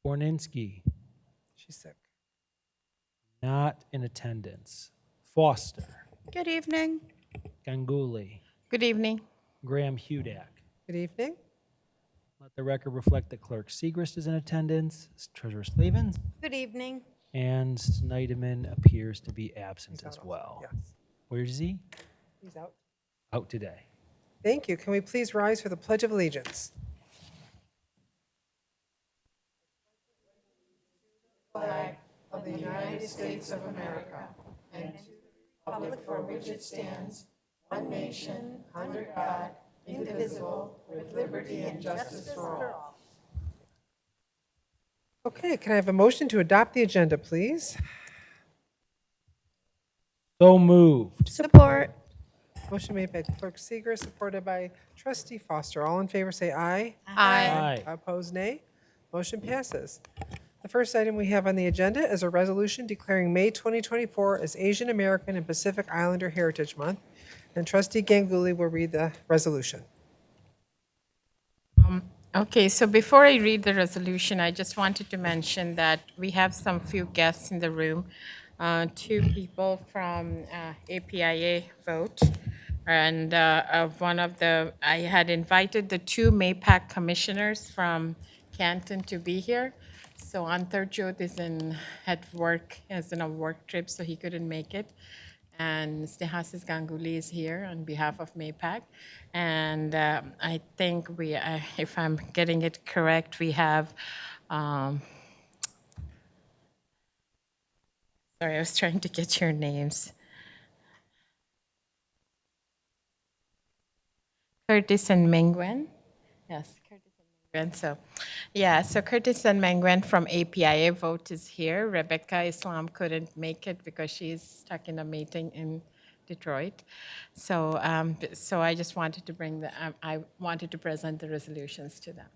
Borninski, She's sick. not in attendance. Foster, Good evening. Ganguly, Good evening. Graham Hudak. Good evening. Let the record reflect that Clerk Segrist is in attendance, Treasurer Slavens, Good evening. and Snyderman appears to be absent He's out as also. well. Yes, Where is he? he's out. Out today. Thank you. Can we please rise for the Pledge of Allegiance? Flag of the United States of America and to the republic for which it stands, one nation, under God, indivisible, with liberty and justice for all. Okay, can I have a motion to adopt the agenda, please? So moved. Support. Motion made by Clerk Seeger, supported by Trustee Foster. All in favor say aye. Aye. Opposed, nay. Motion passes. The first item we have on the agenda is a resolution declaring May 2024 as Asian American and Pacific Islander Heritage Month. And Trustee Ganguly will read the resolution. Okay, so before I read the resolution, I just wanted to mention that we have some few guests in the room. Two people from APIA vote, and one of the, I had invited the two MAPAC commissioners from Canton to be here. So Antarjot is at work, is in a work trip, so he couldn't make it. And Snehasis Ganguly is here on behalf of MAPAC. And I think we, if I'm getting it correct, we have, sorry, I was trying to get your names. Curtis and Mengwen. Yes, Curtis and Mengwen. So, yeah, so Curtis and Mengwen from APIA Vote is here. Rebecca Islam couldn't make it because she's stuck in a meeting in Detroit. So, so I just wanted to bring the, I wanted to present the resolutions to them.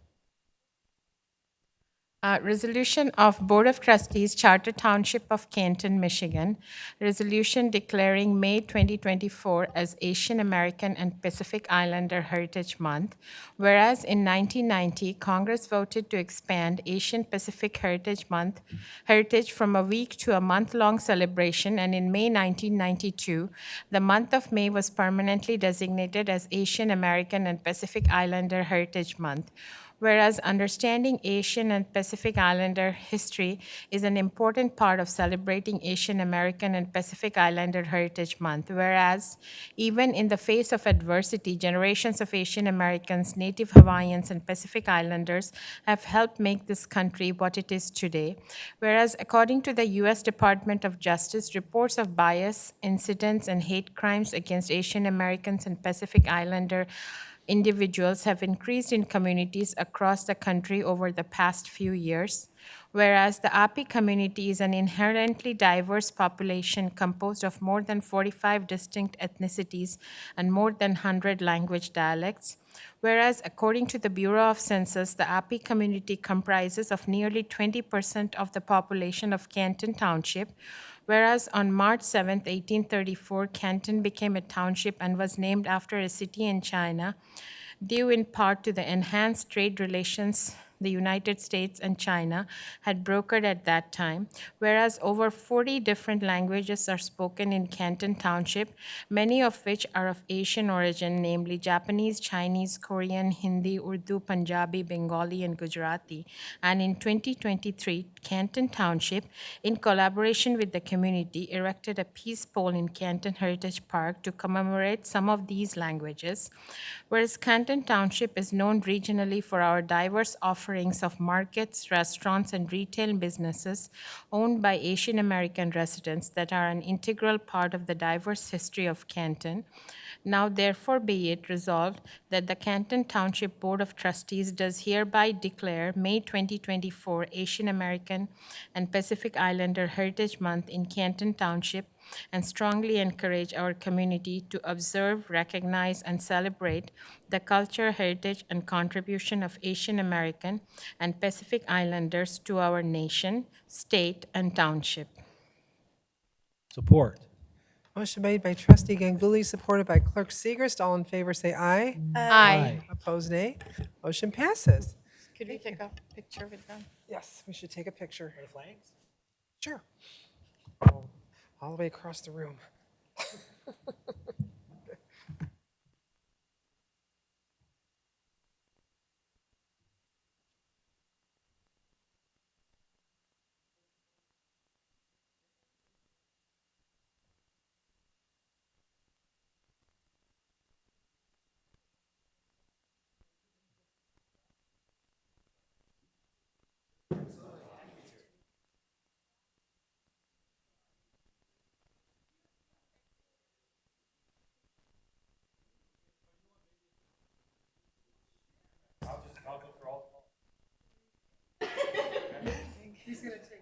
Resolution of Board of Trustees, Charter Township of Canton, Michigan. Resolution declaring May 2024 as Asian American and Pacific Islander Heritage Month. Whereas in 1990, Congress voted to expand Asian Pacific Heritage Month heritage from a week to a month-long celebration, and in May 1992, the month of May was permanently designated as Asian American and Pacific Islander Heritage Month. Whereas understanding Asian and Pacific Islander history is an important part of celebrating Asian American and Pacific Islander Heritage Month. Whereas even in the face of adversity, generations of Asian Americans, Native Hawaiians, and Pacific Islanders have helped make this country what it is today. Whereas according to the U.S. Department of Justice, reports of bias, incidents, and hate crimes against Asian Americans and Pacific Islander individuals have increased in communities across the country over the past few years, whereas the API community is an inherently diverse population composed of more than 45 distinct ethnicities and more than 100 language dialects, whereas according to the Bureau of Census, the API community comprises of nearly 20% of the population of Canton Township, whereas on March 7, 1834, Canton became a township and was named after a city in China, due in part to the enhanced trade relations the United States and China had brokered at that time, whereas over 40 different languages are spoken in Canton Township, many of which are of Asian origin, namely Japanese, Chinese, Korean, Hindi, Urdu, Punjabi, Bengali, and Gujarati. And in 2023, Canton Township, in collaboration with the community, erected a peace pole in Canton Heritage Park to commemorate some of these languages, whereas Canton Township is known regionally for our diverse offerings of markets, restaurants, and retail businesses owned by Asian American residents that are an integral part of the diverse history of Canton. Now, therefore, be it resolved that the Canton Township Board of Trustees does hereby declare May 2024 Asian American and Pacific Islander Heritage Month in Canton Township and strongly encourage our community to observe, recognize, and celebrate the culture, heritage, and contribution of Asian American and Pacific Islanders to our nation, state, and township. Support. Motion made by Trustee Ganguly, supported by Clerk Segrist. All in favor say aye. Aye. Opposed, nay. Motion passes. Could we take a picture with them? Yes, we should take a picture. The flags? Sure. All the way across the room. He's going to take.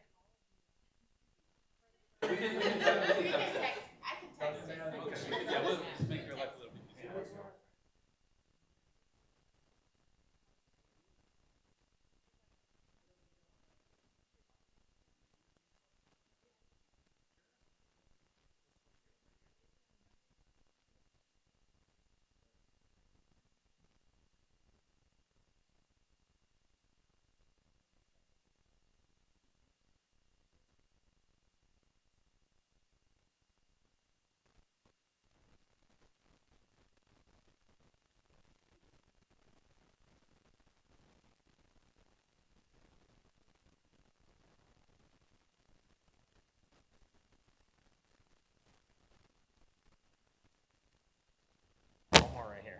One more right here.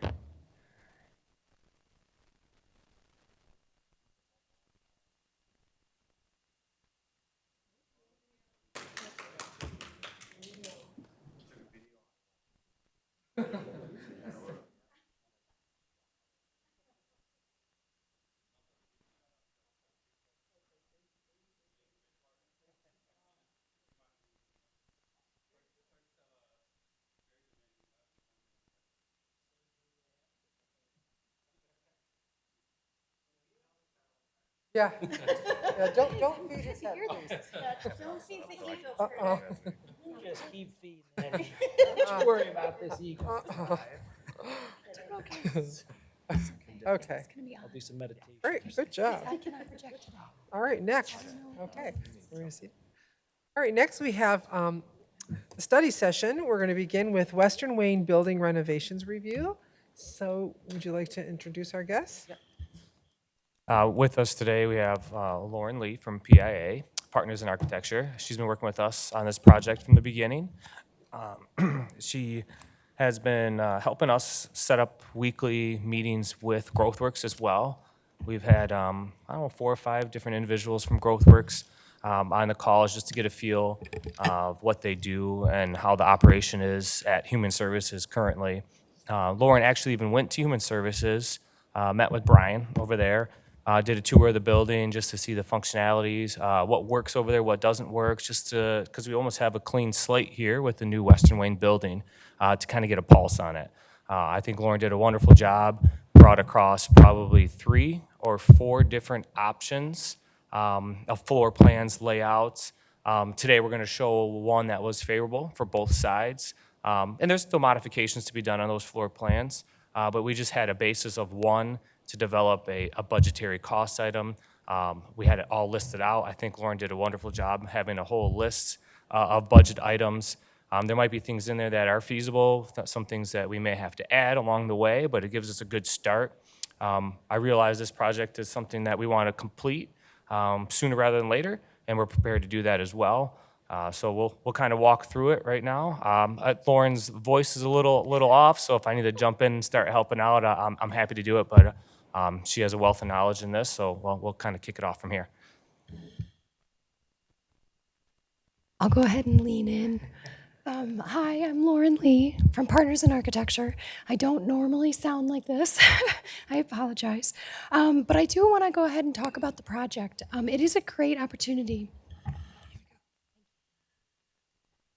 Yeah. Yeah, don't feed his head, please. Uh-oh. Just keep feeding it. Don't worry about this ego. Okay, I'll do some meditation. great, good job. I cannot project today. All right, next. Okay. We're gonna see. All right, next we have the study session. We're going to begin with Western Wayne Building Renovations Review. So would you like to introduce our guests? With us today, we have Lauren Lee from PIA, Partners in Architecture. She's been working with us on this project from the beginning. She has been helping us set up weekly meetings with GrowthWorks as well. We've had, I don't know, 4 or 5 different individuals from GrowthWorks on the calls just to get a feel of what they do and how the operation is at Human Services currently. Lauren actually even went to Human Services, met with Brian over there, did a tour of the building just to see the functionalities, what works over there, what doesn't work, just to, because we almost have a clean slate here with the new Western Wayne building, to kind of get a pulse on it. I think Lauren did a wonderful job, brought across probably 3 or 4 different options of floor plans, layouts. Today, we're going to show one that was favorable for both sides. And there's still modifications to be done on those floor plans, but we just had a basis of one to develop a budgetary cost item. We had it all listed out. I think Lauren did a wonderful job having a whole list of budget items. There might be things in there that are feasible, some things that we may have to add along the way, but it gives us a good start. I realize this project is something that we want to complete sooner rather than later, and we're prepared to do that as well. So we'll kind of walk through it right now. Lauren's voice is a little off, so if I need to jump in and start helping out, I'm happy to do it. But she has a wealth of knowledge in this, so we'll kind of kick it off from here. I'll go ahead and lean in. Hi, I'm Lauren Lee from Partners in Architecture. I don't normally sound like this. I apologize. But I do want to go ahead and talk about the project. It is a great opportunity.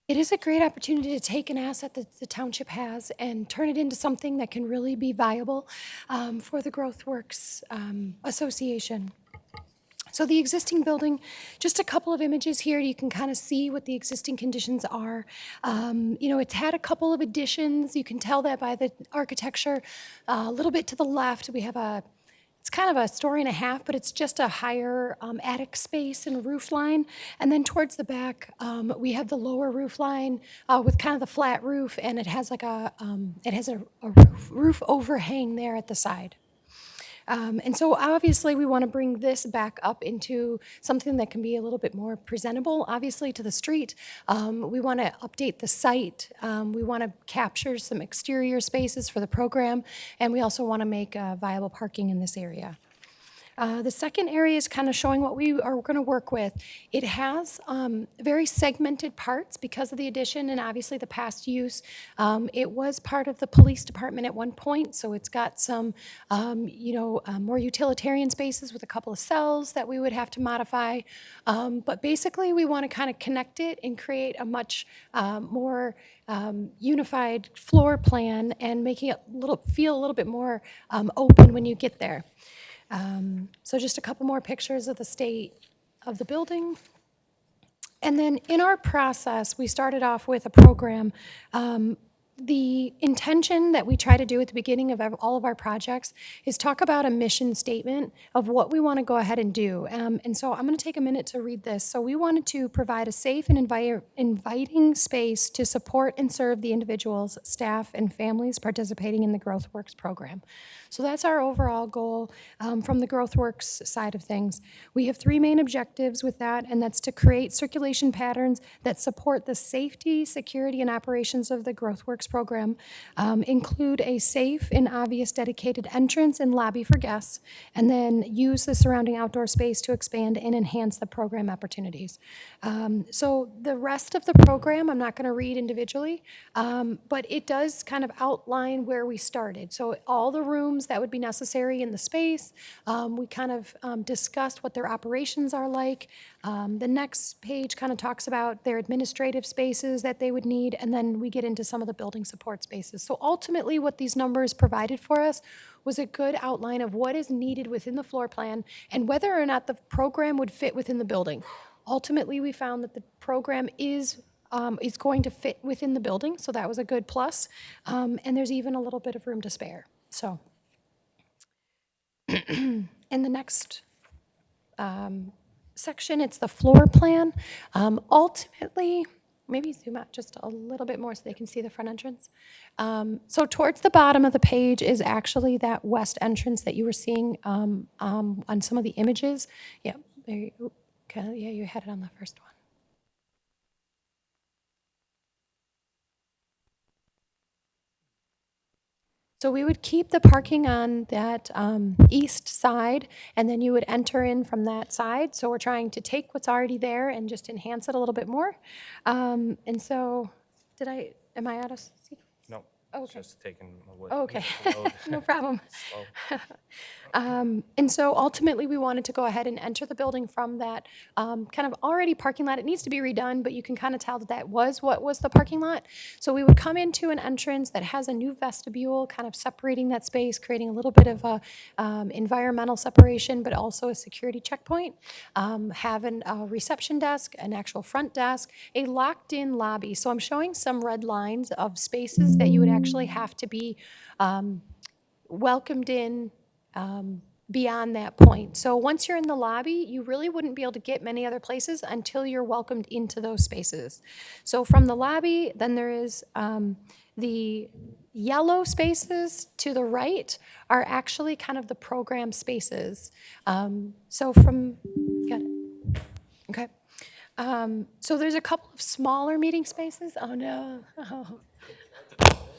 It is a great opportunity to take an asset that the township has and turn it into something that can really be viable for the GrowthWorks Association. So the existing building, just a couple of images here, you can kind of see what the existing conditions are. It's had a couple of additions. You can tell that by the architecture. A little bit to the left, we have it's kind of a story and a half, but it's just a higher attic space and roof line. And then towards the back, we have the lower roof line with kind of the flat roof, and it has like a roof overhang there at the side. And so obviously we want to bring this back up into something that can be a little bit more presentable, obviously, to the street. We want to update the site. We want to capture some exterior spaces for the program, and we also want to make viable parking in this area. The second area is kind of showing what we are going to work with. It has very segmented parts because of the addition and obviously the past use. It was part of the police department at one point, so it's got some, more utilitarian spaces with a couple of cells that we would have to modify. But basically, we want to kind of connect it and create a much more unified floor plan and making it feel a little bit more open when you get there. So just a couple more pictures of the state of the building. And then in our process, we started off with a program. The intention that we try to do at the beginning of all of our projects is talk about a mission statement of what we want to go ahead and do. And so I'm going to take a minute to read this. So we wanted to provide a safe and inviting space to support and serve the individuals, staff, and families participating in the GrowthWorks program. So that's our overall goal from the GrowthWorks side of things. We have 3 main objectives with that, and that's to create circulation patterns that support the safety, security, and operations of the GrowthWorks program, include a safe and obvious dedicated entrance and lobby for guests, and then use the surrounding outdoor space to expand and enhance the program opportunities. So the rest of the program, I'm not going to read individually, but it does kind of outline where we started. So all the rooms that would be necessary in the space, we kind of discussed what their operations are like. The next page kind of talks about their administrative spaces that they would need, and then we get into some of the building support spaces. So ultimately, what these numbers provided for us was a good outline of what is needed within the floor plan and whether or not the program would fit within the building. Ultimately, we found that the program is going to fit within the building, so that was a good plus. And there's even a little bit of room to spare. So, in the next section, it's the floor plan. Ultimately, maybe zoom out just a little bit more so they can see the front entrance. So towards the bottom of the page is actually that west entrance that you were seeing on some of the images. Yeah, there you, okay, yeah, you had it on the first one. So we would keep the parking on that east side, and then you would enter in from that side. So we're trying to take what's already there and just enhance it a little bit more. And so, am I out of sequence? No, Oh, it's okay. just taking a wood. Okay, load. no problem. Slow. And so ultimately, we wanted to go ahead and enter the building from that kind of already parking lot. It needs to be redone, but you can kind of tell that that was what was the parking lot. So we would come into an entrance that has a new vestibule, kind of separating that space, creating a little bit of a environmental separation, but also a security checkpoint, having a reception desk, an actual front desk, a locked-in lobby. So I'm showing some red lines of spaces that you would actually have to be welcomed in beyond that point. So once you're in the lobby, you really wouldn't be able to get many other places until you're welcomed into those spaces. So from the lobby, then there is the yellow spaces to the right are actually kind of the program spaces. So from, got it, okay. So there's a couple of smaller meeting spaces. Oh no, oh.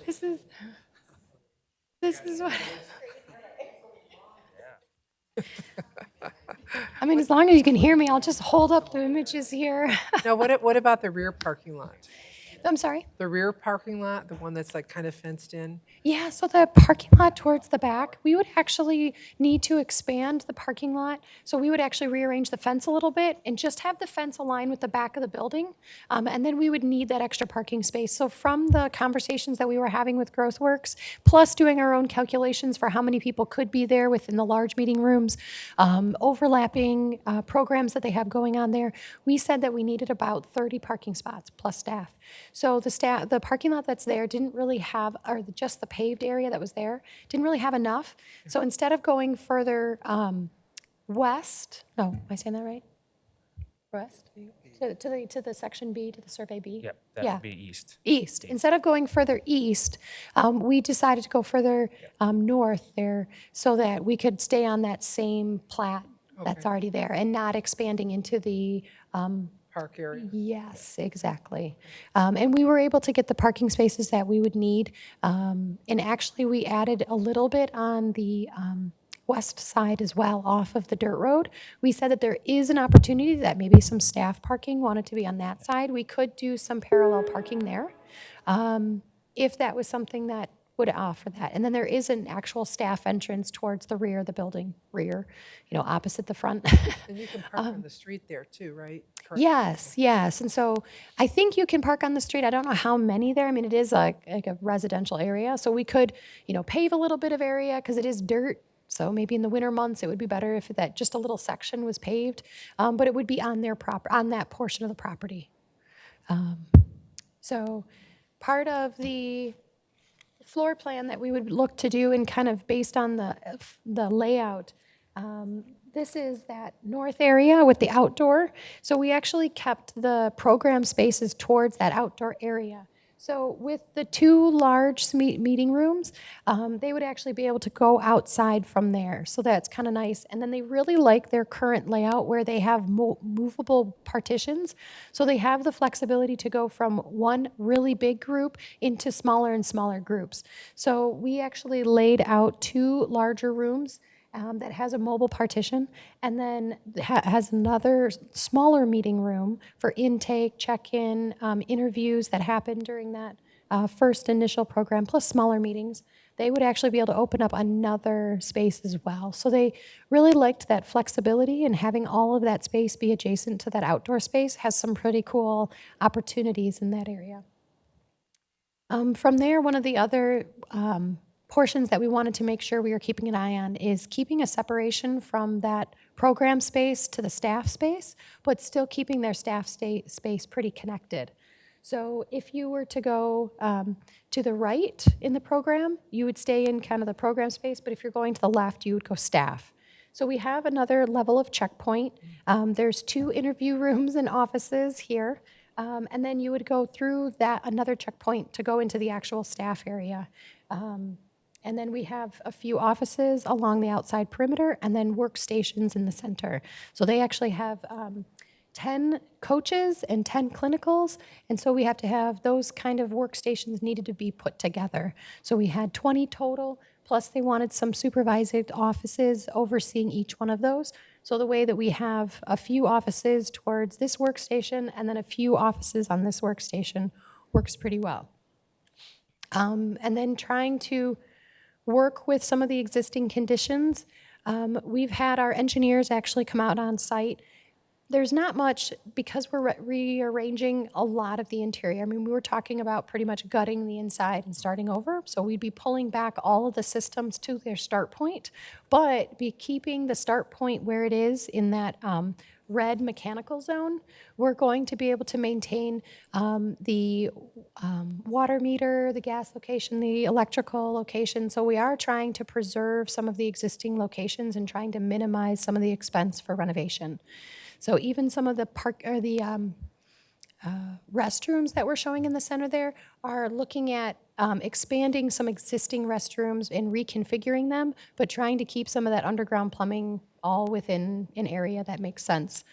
This is what. I mean, as long as you can hear me, I'll just hold up the images here. Now, what about the rear parking lot? I'm sorry? The rear parking lot, the one that's like kind of fenced in? Yeah, so the parking lot towards the back, we would actually need to expand the parking lot. So we would actually rearrange the fence a little bit and just have the fence align with the back of the building. And then we would need that extra parking space. So from the conversations that we were having with GrowthWorks, plus doing our own calculations for how many people could be there within the large meeting rooms, overlapping programs that they have going on there, we said that we needed about 30 parking spots plus staff. So the parking lot that's there didn't really have, or just the paved area that was there, didn't really have enough. So instead of going further west, no, am I saying that right? West? To the section B, to the survey B? Yep, that Yeah. would be east. East. Instead of going further east, we decided to go further north there so that we could stay on that same plat that's Okay. already there and not expanding into the, Park area. yes, exactly. And we were able to get the parking spaces that we would need. And actually, we added a little bit on the west side as well, off of the dirt road. We said that there is an opportunity that maybe some staff parking wanted to be on that side. We could do some parallel parking there, if that was something that would offer that. And then there is an actual staff entrance towards the rear of the building, opposite the front. And you can park on the street there too, right? Correct. Yes. And so I think you can park on the street. I don't know how many there. I mean, it is like a residential area. So we could, pave a little bit of area because it is dirt. So maybe in the winter months, it would be better if that just a little section was paved. But it would be on on that portion of the property. So part of the floor plan that we would look to do and kind of based on the layout, this is that north area with the outdoor. So we actually kept the program spaces towards that outdoor area. So with the two large meeting rooms, they would actually be able to go outside from there. So that's kind of nice. And then they really like their current layout where they have movable partitions. So they have the flexibility to go from one really big group into smaller and smaller groups. So we actually laid out two larger rooms that has a mobile partition, and then has another smaller meeting room for intake, check-in, interviews that happen during that first initial program, plus smaller meetings. They would actually be able to open up another space as well. So they really liked that flexibility, and having all of that space be adjacent to that outdoor space has some pretty cool opportunities in that area. From there, one of the other portions that we wanted to make sure we were keeping an eye on is keeping a separation from that program space to the staff space, but still keeping their staff space pretty connected. So if you were to go to the right in the program, you would stay in kind of the program space, but if you're going to the left, you would go staff. So we have another level of checkpoint. There's two interview rooms and offices here. And then you would go through that another checkpoint to go into the actual staff area. And then we have a few offices along the outside perimeter and then workstations in the center. So they actually have 10 coaches and 10 clinicals. And so we have to have those kind of workstations needed to be put together. So we had 20 total, plus they wanted some supervised offices overseeing each one of those. So the way that we have a few offices towards this workstation and then a few offices on this workstation works pretty well. And then trying to work with some of the existing conditions. We've had our engineers actually come out on site. There's not much, because we're rearranging a lot of the interior. I mean, we were talking about pretty much gutting the inside and starting over. So we'd be pulling back all of the systems to their start point, but be keeping the start point where it is in that red mechanical zone. We're going to be able to maintain the water meter, the gas location, the electrical location. So we are trying to preserve some of the existing locations and trying to minimize some of the expense for renovation. So even some of the restrooms that we're showing in the center there are looking at expanding some existing restrooms and reconfiguring them, but trying to keep some of that underground plumbing all within an area that makes sense.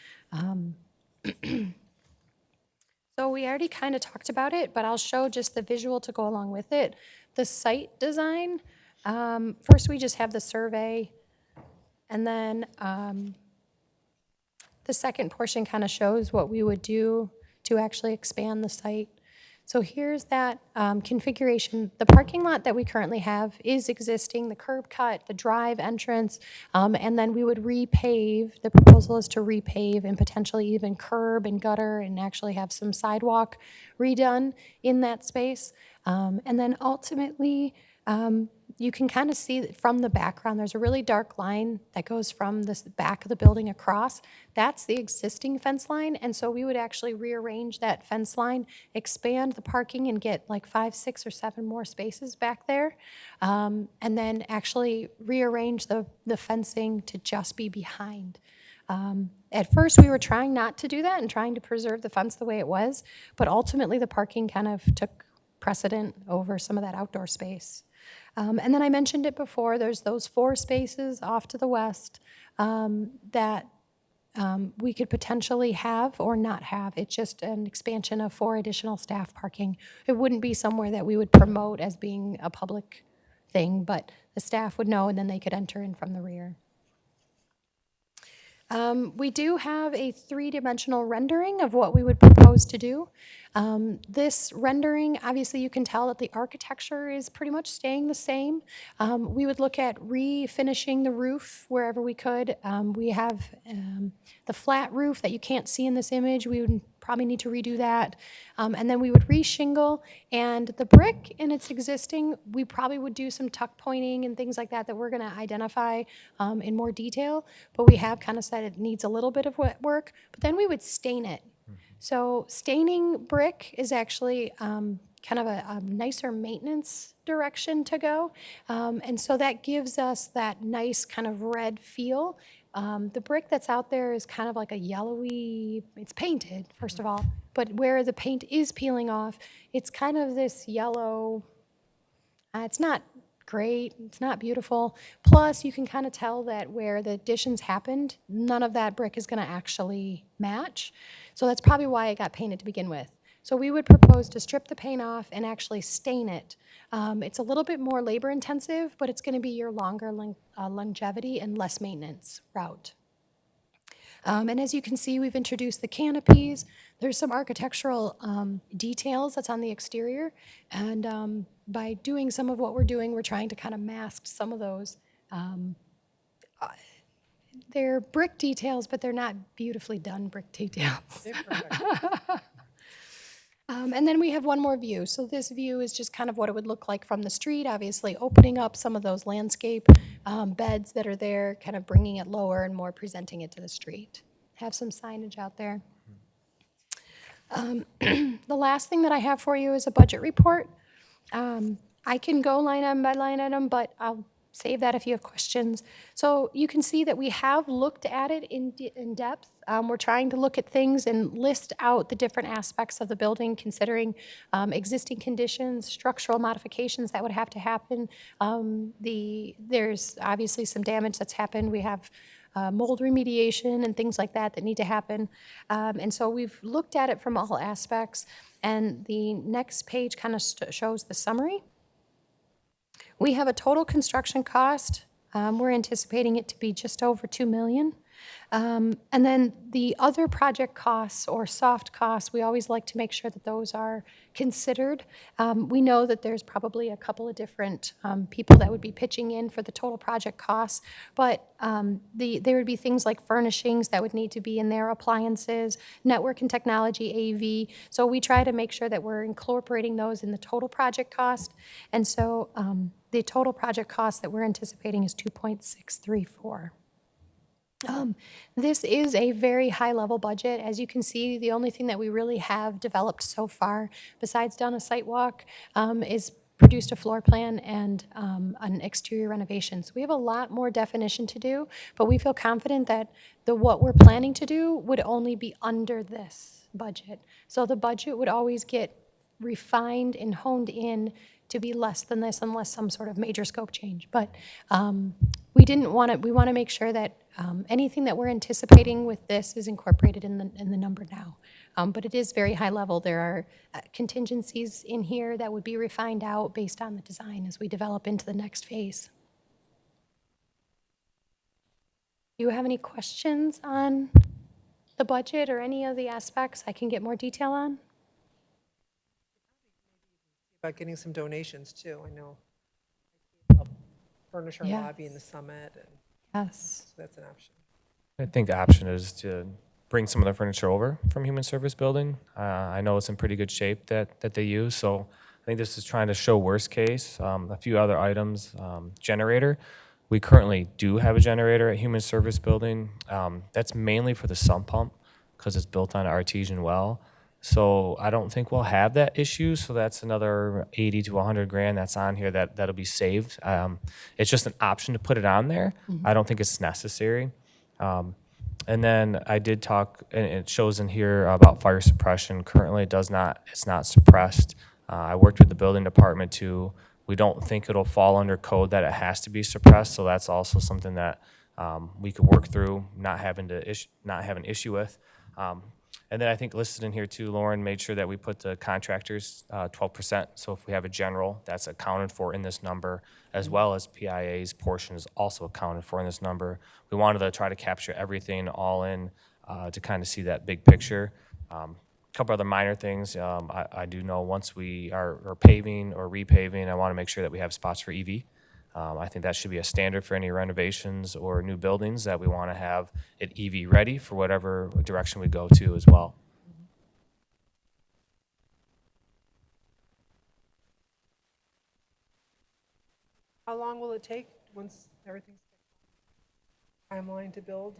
So we already kind of talked about it, but I'll show just the visual to go along with it. The site design, first we just have the survey, and then the second portion kind of shows what we would do to actually expand the site. So here's that configuration. The parking lot that we currently have is existing, the curb cut, the drive entrance, and then we would repave. The proposal is to repave and potentially even curb and gutter and actually have some sidewalk redone in that space. And then ultimately, You can kind of see that from the background, there's a really dark line that goes from the back of the building across. That's the existing fence line, and so we would actually rearrange that fence line, expand the parking, and get like 5, 6, or 7 more spaces back there, and then actually rearrange the fencing to just be behind. At first, we were trying not to do that and trying to preserve the fence the way it was, but ultimately the parking kind of took precedent over some of that outdoor space. And then I mentioned it before, there's those 4 spaces off to the west that we could potentially have or not have. It's just an expansion of 4 additional staff parking. It wouldn't be somewhere that we would promote as being a public thing, but the staff would know and then they could enter in from the rear. We do have a 3-dimensional rendering of what we would propose to do. This rendering, obviously you can tell that the architecture is pretty much staying the same. We would look at refinishing the roof wherever we could. We have the flat roof that you can't see in this image. We would probably need to redo that. And then we would re-shingle, and the brick in its existing, we probably would do some tuck pointing and things like that that we're gonna identify in more detail, but we have kind of said it needs a little bit of wet work, but then we would stain it. So staining brick is actually kind of a nicer maintenance direction to go. And so that gives us that nice kind of red feel. The brick that's out there is kind of like a yellowy, it's painted, first of all, but where the paint is peeling off, it's kind of this yellow, it's not great, it's not beautiful. Plus, you can kind of tell that where the additions happened, none of that brick is gonna actually match. So that's probably why it got painted to begin with. So we would propose to strip the paint off and actually stain it. It's a little bit more labor intensive, but it's gonna be your longer longevity and less maintenance route. And as you can see, we've introduced the canopies. There's some architectural details that's on the exterior. And by doing some of what we're doing, we're trying to kind of mask some of those. They're brick details, but they're not beautifully done brick details. And then we have one more view. So this view is just kind of what it would look like from the street, obviously opening up some of those landscape beds that are there, kind of bringing it lower and more presenting it to the street. Have some signage out there. The last thing that I have for you is a budget report. I can go line item by line item, but I'll save that if you have questions. So you can see that we have looked at it in depth. We're trying to look at things and list out the different aspects of the building, considering existing conditions, structural modifications that would have to happen. There's obviously some damage that's happened. We have mold remediation and things like that that need to happen. And so we've looked at it from all aspects. And the next page kind of shows the summary. We have a total construction cost. We're anticipating it to be just over $2 million. And then the other project costs or soft costs, we always like to make sure that those are considered. We know that there's probably a couple of different people that would be pitching in for the total project costs, but there would be things like furnishings that would need to be in there, appliances, network and technology, AV. So we try to make sure that we're incorporating those in the total project cost. And so the total project cost that we're anticipating is $2.634. This is a very high-level budget. As you can see, the only thing that we really have developed so far, besides done a site walk, is produced a floor plan and an exterior renovation. So we have a lot more definition to do, but we feel confident that what we're planning to do would only be under this budget. So the budget would always get refined and honed in to be less than this unless some sort of major scope change. But we want to make sure that anything that we're anticipating with this is incorporated in the number now. But it is very high level. There are contingencies in here that would be refined out based on the design as we develop into the next phase. Do you have any questions on the budget or any of the aspects I can get more detail on? About getting some donations too, I know. Furniture Yes. lobby in the summit, and Yes. so that's an option. I think the option is to bring some of the furniture over from Human Service Building. I know it's in pretty good shape that they use, so I think this is trying to show worst case. A few other items, generator. We currently do have a generator at Human Service Building. That's mainly for the sump pump because it's built on an artesian well. So I don't think we'll have that issue. So that's another 80 to 100 grand that's on here that'll be saved. It's just an option to put it on there. I don't think it's necessary. And then I did talk, and it shows in here about fire suppression. Currently, it's not suppressed. I worked with the building department too. We don't think it'll fall under code that it has to be suppressed. So that's also something that we could work through, not have an issue with. And then I think listed in here too, Lauren made sure that we put the contractors 12%. So if we have a general, that's accounted for in this number, as well as PIA's portion is also accounted for in this number. We wanted to try to capture everything all in to kind of see that big picture. A couple other minor things. I do know once we are paving or repaving, I want to make sure that we have spots for EV. I think that should be a standard for any renovations or new buildings, that we want to have it EV ready for whatever direction we go to as well. How long will it take once everything's timeline to build?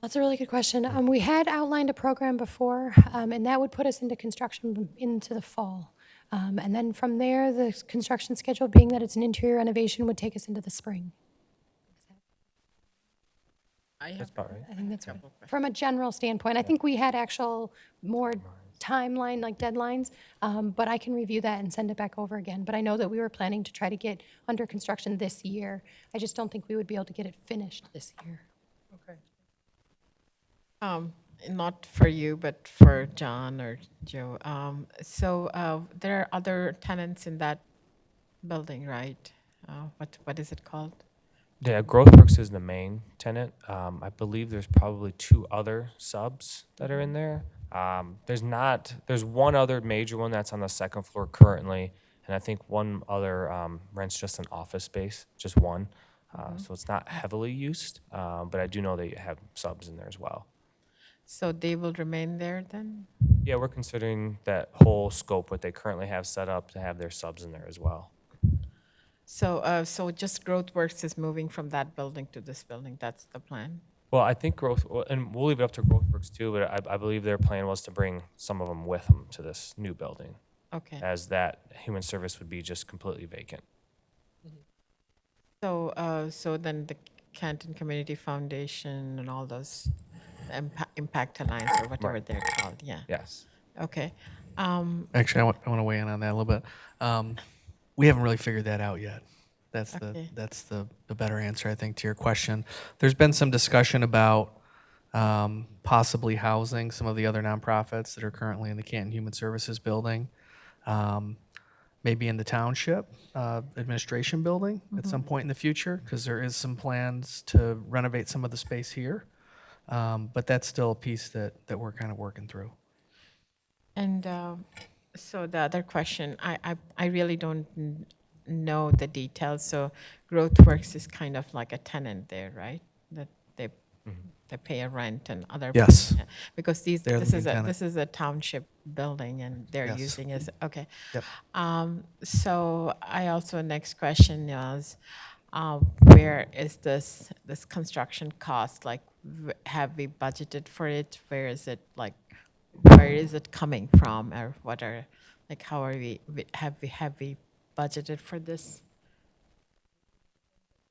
That's a really good question. We had outlined a program before, and that would put us into construction into the fall. And then from there, the construction schedule, being that it's an interior renovation, would take us into the spring. That's about right. I think that's right. From a general standpoint, I think we had actual more timeline, like deadlines, but I can review that and send it back over again. But I know that we were planning to try to get under construction this year. I just don't think we would be able to get it finished this year. Okay. Not for you, but for John or Joe. So there are other tenants in that building, right? What is it called? Yeah, GrowthWorks is the main tenant. I believe there's probably 2 other subs that are in there. There's one other major one that's on the second floor currently, and I think one other rents just an office space, just one. So it's not heavily used, but I do know they have subs in there as well. So they will remain there then? Yeah, we're considering that whole scope, what they currently have set up, to have their subs in there as well. So just GrowthWorks is moving from that building to this building. That's the plan. Well, I think and we'll leave it up to GrowthWorks too, but I believe their plan was to bring some of them with them to this new building, Okay. as that human service would be just completely vacant. So then the Canton Community Foundation and all those Impact Alliance or whatever Right. they're called. Yeah. Yes. Okay. Actually, I want to weigh in on that a little bit. We haven't really figured that out yet. That's Okay. the better answer, I think, to your question. There's been some discussion about possibly housing some of the other nonprofits that are currently in the Canton Human Services building, maybe in the township administration building at some point in the future, because there is some plans to renovate some of the space here. But that's still a piece that we're kind of working through. And so the other question, I really don't know the details. So GrowthWorks is kind of like a tenant there, right? That they pay a rent and other. Yes. Yeah. Because They're the main tenant. this is a township building and they're Yes. using it. Okay. Yep. So I also, next question is, where is this construction cost? Like, have we budgeted for it? Where is it, like, where is it coming from, or what are, like, how are have we budgeted for this?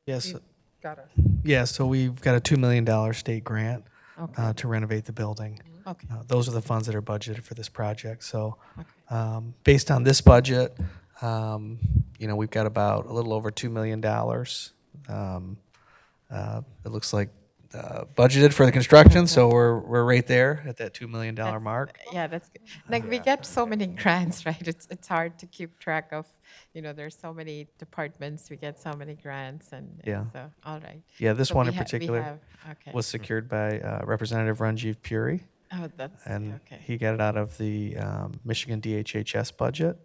Yes. Got it. Yeah, so we've got a $2 million state grant Okay. to renovate the building. Okay. Those are the funds that are budgeted for this project. So Okay. based on this budget, we've got about a little over $2 million. It looks like budgeted for the construction, so we're right there at that $2 million mark. Yeah, that's good. Like, we get so many grants, right? It's hard to keep track of, there's so many departments, we get so many grants, and Yeah. so, all right. Yeah, this So one we in we particular have- okay. was secured by Representative Ranjiv Puri, Oh, that's, and okay. he got it out of the Michigan DHHS budget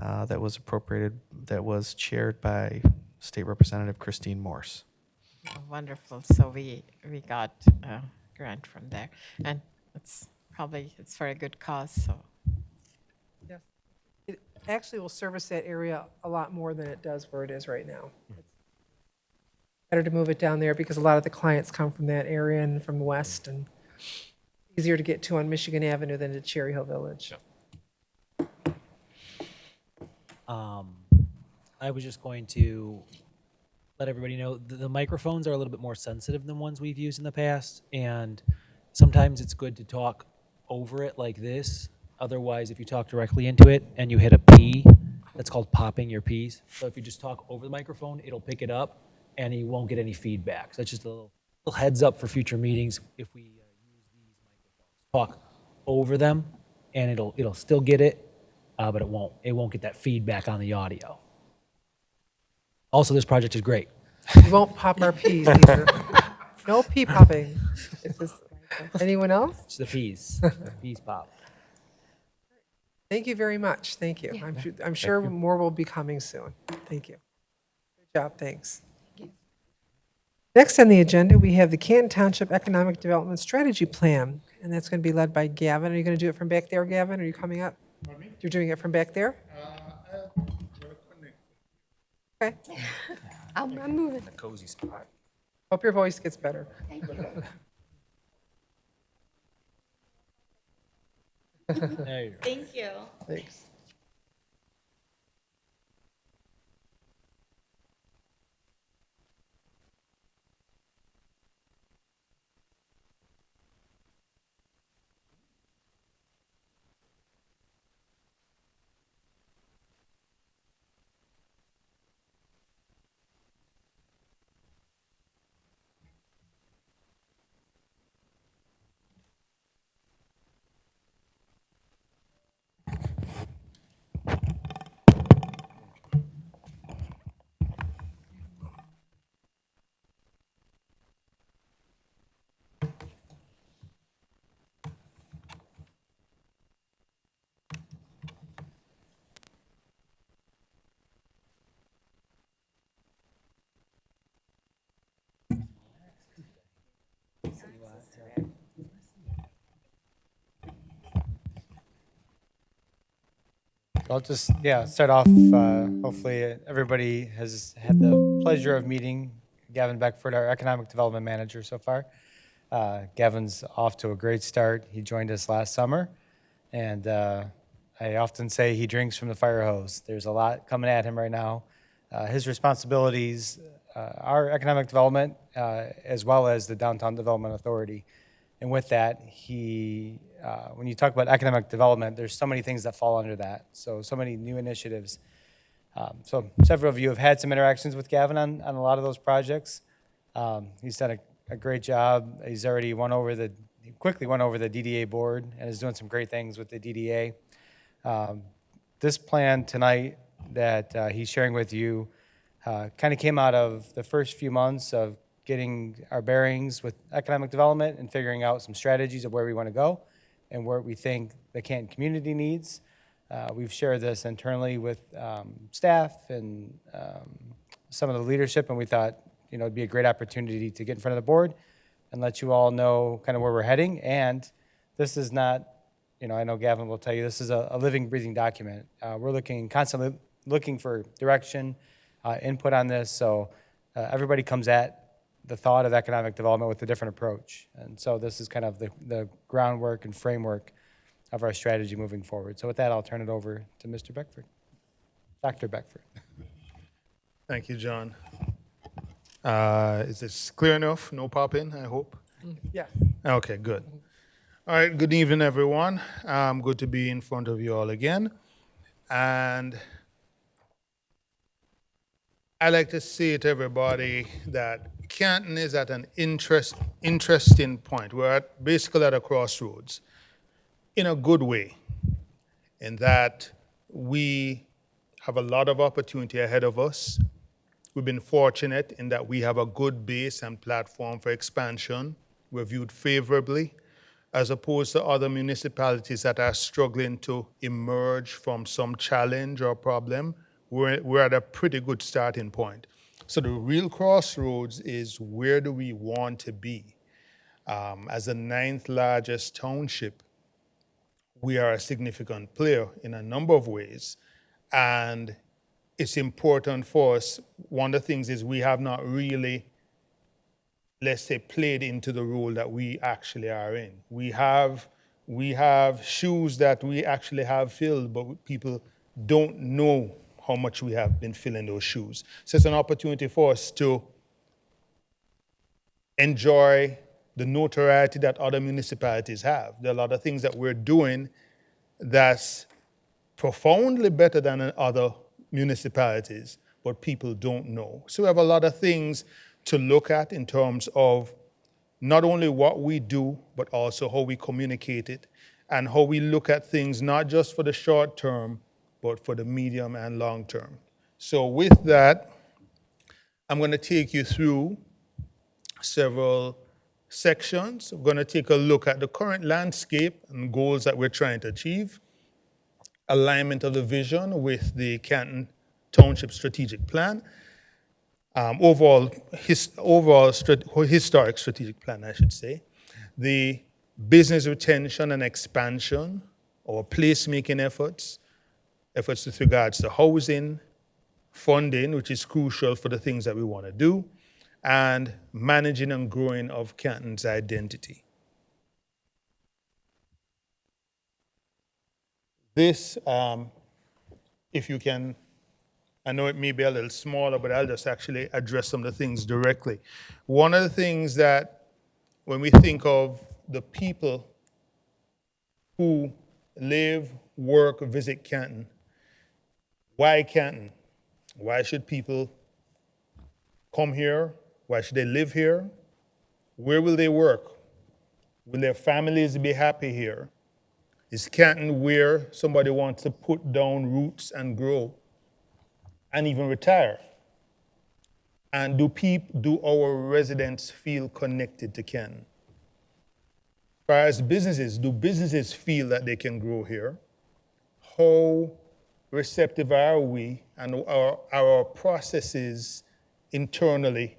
that was appropriated, that was chaired by State Representative Christine Morse. Oh, wonderful. So we got a grant from there, and it's for a good cause, so. Yes. actually will service that area a lot more than it does where it is right now. It's better to move it down there because a lot of the clients come from that area and from the west, and easier to get to on Michigan Avenue than to Cherry Hill Village. I was just going to let everybody know the microphones are a little bit more sensitive than ones we've used in the past, and sometimes it's good to talk over it like this. Otherwise, if you talk directly into it and you hit a P, that's called popping your Ps. So if you just talk over the microphone, it'll pick it up and you won't get any feedback. So that's just a little heads up for future meetings. If we use these microphones, talk over them, and it'll still get it, but it won't get that feedback on the audio. Also, this project is great. We won't pop our peas either. No pea popping. It's just, anyone else? It's the Ps. The Ps pop. Thank you very much. Thank you. Yeah. I'm sure more will be coming soon. Thank you. Good job. Thanks. Next on the agenda, we have the Canton Township Economic Development Strategy Plan, and that's going to be led by Gavin. Are you going to do it from back there, Gavin? Are you coming up? You're doing it from back there? Okay. I'm moving. The cozy spot. Hope your voice gets better. There you go. Thank you. Thanks. I'll just, start off. Hopefully, everybody has had the pleasure of meeting Gavin Beckford, our Economic Development Manager so far. Gavin's off to a great start. He joined us last summer, and I often say he drinks from the fire hose. There's a lot coming at him right now. His responsibilities are economic development as well as the Downtown Development Authority. And with that, when you talk about economic development, there's so many things that fall under that. So many new initiatives. So several of you have had some interactions with Gavin on a lot of those projects. He's done a great job. He's already quickly won over the DDA board and is doing some great things with the DDA. This plan tonight that he's sharing with you kind of came out of the first few months of getting our bearings with economic development and figuring out some strategies of where we want to go and where we think the Canton community needs. We've shared this internally with staff and some of the leadership, and we thought, it'd be a great opportunity to get in front of the board and let you all know kind of where we're heading. And this is not, I know Gavin will tell you, this is a living, breathing document. We're constantly looking for direction, input on this, so everybody comes at the thought of economic development with a different approach. And so this is kind of the groundwork and framework of our strategy moving forward. So with that, I'll turn it over to Mr. Beckford, Dr. Beckford. Thank you, John. Is this clear enough? No popping, I hope? Yeah. Okay, good. All right, good evening, everyone. Good to be in front of you all again. And I like to say to everybody that Canton is at an interesting point. We're basically at a crossroads in a good way, in that we have a lot of opportunity ahead of us. We've been fortunate in that we have a good base and platform for expansion. We're viewed favorably, as opposed to other municipalities that are struggling to emerge from some challenge or problem. We're at a pretty good starting point. So the real crossroads is, where do we want to be? As the 9th largest township, we are a significant player in a number of ways. And it's important for us. One of the things is we have not really, let's say, played into the role that we actually are in. We have shoes that we actually have filled, but people don't know how much we have been filling those shoes. So it's an opportunity for us to enjoy the notoriety that other municipalities have. There are a lot of things that we're doing that's profoundly better than in other municipalities, but people don't know. So we have a lot of things to look at in terms of not only what we do, but also how we communicate it and how we look at things not just for the short term, but for the medium and long term. So with that, I'm going to take you through several sections. We're going to take a look at the current landscape and goals that we're trying to achieve, alignment of the vision with the Canton Township strategic plan, overall historic strategic plan, I should say, the business retention and expansion, or placemaking efforts with regards to housing, funding, which is crucial for the things that we want to do, and managing and growing of Canton's identity. This, if you can, I know it may be a little smaller, but I'll just actually address some of the things directly. One of the things that when we think of the people who live, work, visit Canton, why Canton? Why should people come here? Why should they live here? Where will they work? Will their families be happy here? Is Canton where somebody wants to put down roots and grow and even retire? And do our residents feel connected to Canton? As far as businesses, do businesses feel that they can grow here? How receptive are we, and are our processes internally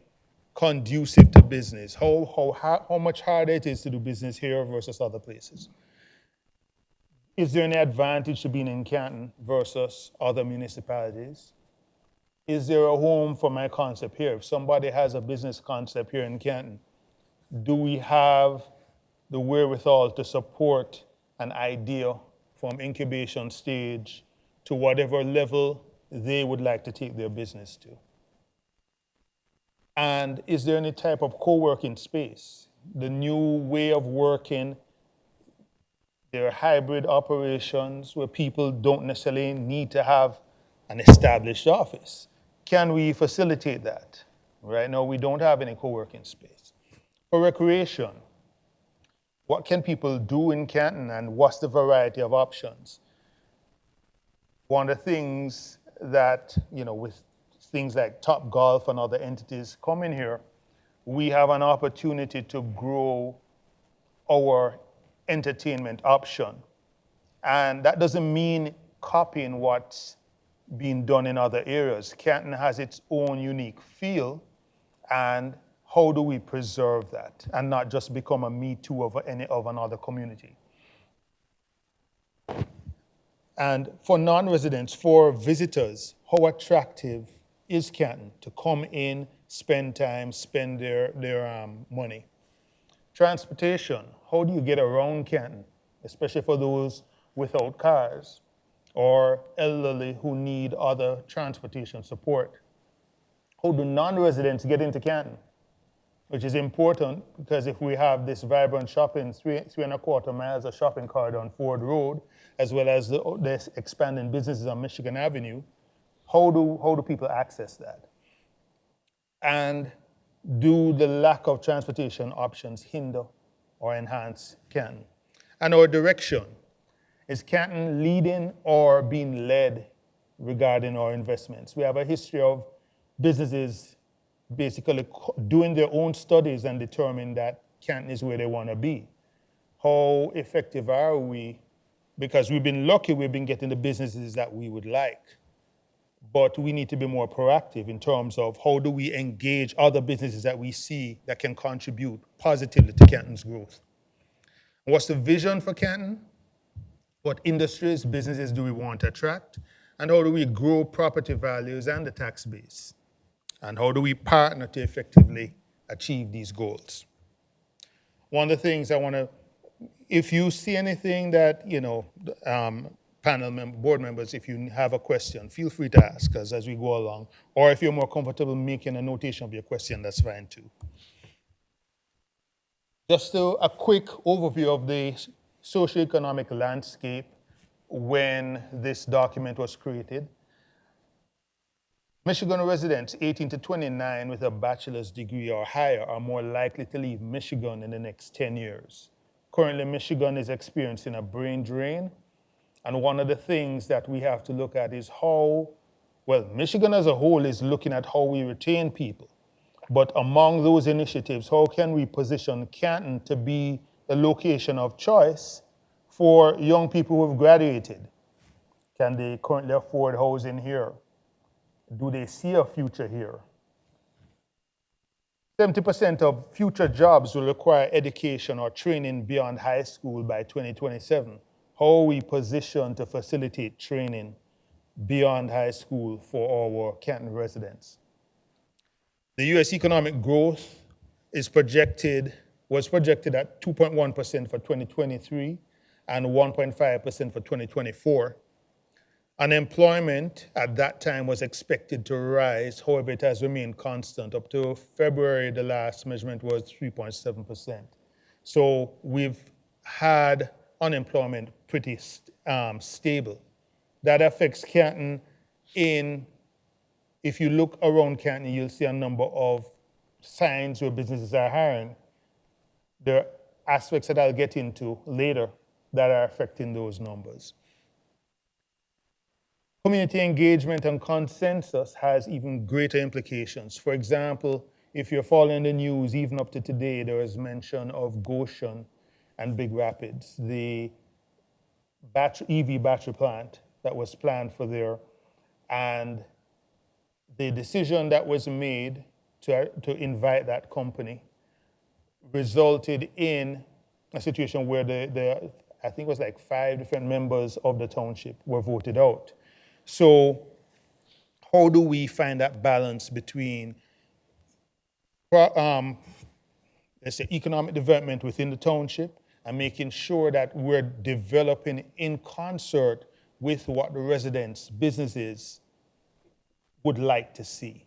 conducive to business? How much harder it is to do business here versus other places? Is there any advantage to being in Canton versus other municipalities? Is there a home for my concept here? If somebody has a business concept here in Canton, do we have the wherewithal to support an idea from incubation stage to whatever level they would like to take their business to? And is there any type of co-working space? The new way of working, there are hybrid operations where people don't necessarily need to have an established office. Can we facilitate that? Right now, we don't have any co-working space. For recreation, what can people do in Canton, and what's the variety of options? One of the things that, with things like Top Golf and other entities coming here, we have an opportunity to grow our entertainment option. And that doesn't mean copying what's being done in other areas. Canton has its own unique feel, and how do we preserve that and not just become a me too of another community? And for non-residents, for visitors, how attractive is Canton to come in, spend time, spend their money? Transportation, how do you get around Canton, especially for those without cars or elderly who need other transportation support? How do non-residents get into Canton? Which is important, because if we have this vibrant shopping, 3.25 miles of shopping corridor on Ford Road, as well as the expanding businesses on Michigan Avenue, how do people access that? And do the lack of transportation options hinder or enhance Canton? And our direction, is Canton leading or being led regarding our investments? We have a history of businesses basically doing their own studies and determine that Canton is where they want to be. How effective are we? Because we've been lucky, we've been getting the businesses that we would like. But we need to be more proactive in terms of how do we engage other businesses that we see that can contribute positively to Canton's growth. What's the vision for Canton? What industries, businesses do we want to attract? And how do we grow property values and the tax base? And how do we partner to effectively achieve these goals? One of the things I want to, if you see anything that, board members, if you have a question, feel free to ask us as we go along. Or if you're more comfortable making a notation of your question, that's fine too. Just a quick overview of the socioeconomic landscape when this document was created. Michigan residents 18 to 29 with a bachelor's degree or higher are more likely to leave Michigan in the next 10 years. Currently, Michigan is experiencing a brain drain. And one of the things that we have to look at is Michigan as a whole is looking at how we retain people. But among those initiatives, how can we position Canton to be a location of choice for young people who have graduated? Can they currently afford housing here? Do they see a future here? 70% of future jobs will require education or training beyond high school by 2027. How are we positioned to facilitate training beyond high school for our Canton residents? The U.S. economic growth was projected at 2.1% for 2023 and 1.5% for 2024. Unemployment at that time was expected to rise, however, it has remained constant. Up to February, the last measurement was 3.7%. So we've had unemployment pretty stable. That affects Canton if you look around Canton, you'll see a number of signs where businesses are hiring. There are aspects that I'll get into later that are affecting those numbers. Community engagement and consensus has even greater implications. For example, if you're following the news, even up to today, there is mention of Goshen and Big Rapids, the EV battery plant that was planned for there, and the decision that was made to invite that company resulted in a situation where I think it was like 5 different members of the township were voted out. So how do we find that balance between let's say economic development within the township and making sure that we're developing in concert with what the residents, businesses would like to see?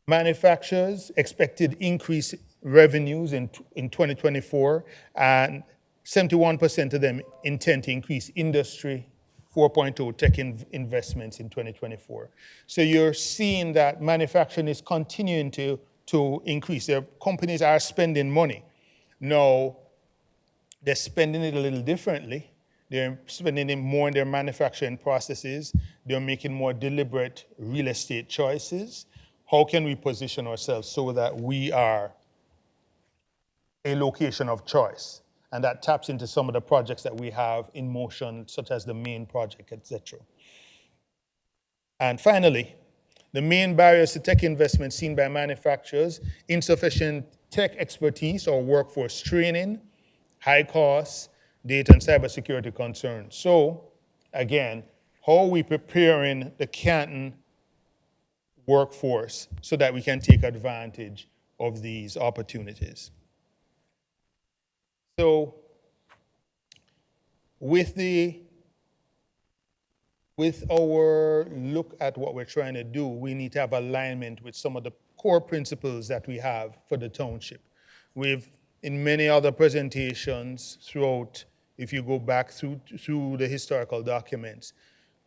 Manufacturers expected increased revenues in 2024, and 71% of them intend to increase industry 4.0 tech investments in 2024. So you're seeing that manufacturing is continuing to increase. Their companies are spending money. Now, they're spending it a little differently. They're spending it more in their manufacturing processes. They're making more deliberate real estate choices. How can we position ourselves so that we are a location of choice? And that taps into some of the projects that we have in motion, such as the main project, etc. And finally, the main barriers to tech investment seen by manufacturers: insufficient tech expertise or workforce training, high costs, data and cybersecurity concerns. So, again, how are we preparing the Canton workforce so that we can take advantage of these opportunities? So, with our look at what we're trying to do, we need to have alignment with some of the core principles that we have for the township. In many other presentations throughout, if you go back through the historical documents,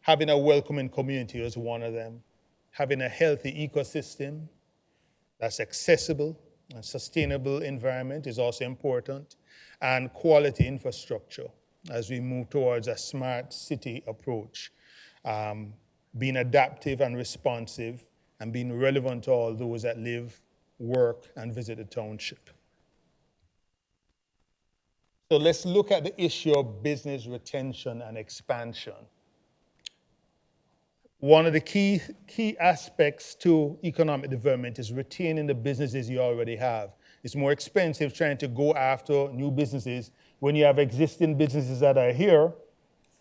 having a welcoming community is one of them. Having a healthy ecosystem that's accessible and sustainable environment is also important, and quality infrastructure as we move towards a smart city approach. Being adaptive and responsive and being relevant to all those that live, work, and visit the township. So let's look at the issue of business retention and expansion. One of the key aspects to economic development is retaining the businesses you already have. It's more expensive trying to go after new businesses when you have existing businesses that are here,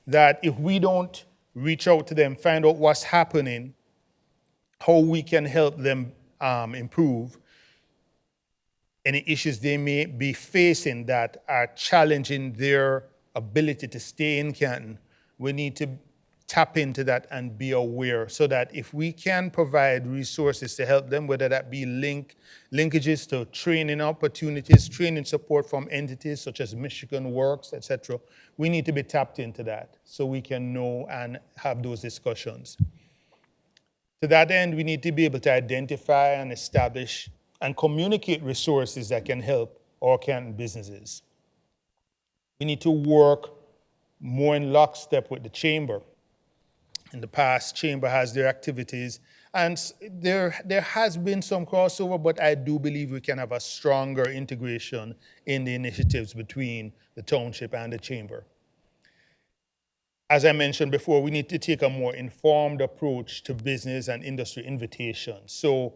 that if we don't reach out to them, find out what's happening, how we can help them improve, any issues they may be facing that are challenging their ability to stay in Canton. We need to tap into that and be aware so that if we can provide resources to help them, whether that be linkages to training opportunities, training support from entities such as Michigan Works, etc., we need to be tapped into that so we can know and have those discussions. To that end, we need to be able to identify and establish and communicate resources that can help our Canton businesses. We need to work more in lockstep with the Chamber. In the past, Chamber has their activities, and there has been some crossover, but I do believe we can have a stronger integration in the initiatives between the Township and the Chamber. As I mentioned before, we need to take a more informed approach to business and industry invitations. So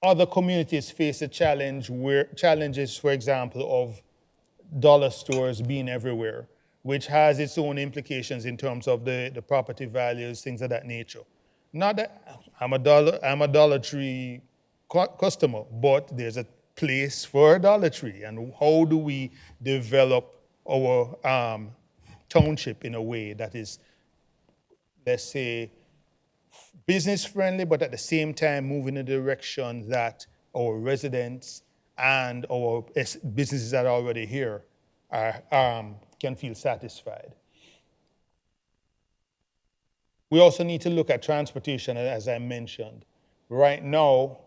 other communities face a challenges, for example, of dollar stores being everywhere, which has its own implications in terms of the property values, things of that nature. Not that I'm a Dollar Tree customer, but there's a place for a Dollar Tree, and how do we develop our township in a way that is, let's say, business friendly, but at the same time moving in the direction that our residents and our businesses that are already here can feel satisfied. We also need to look at transportation, as I mentioned. Right now,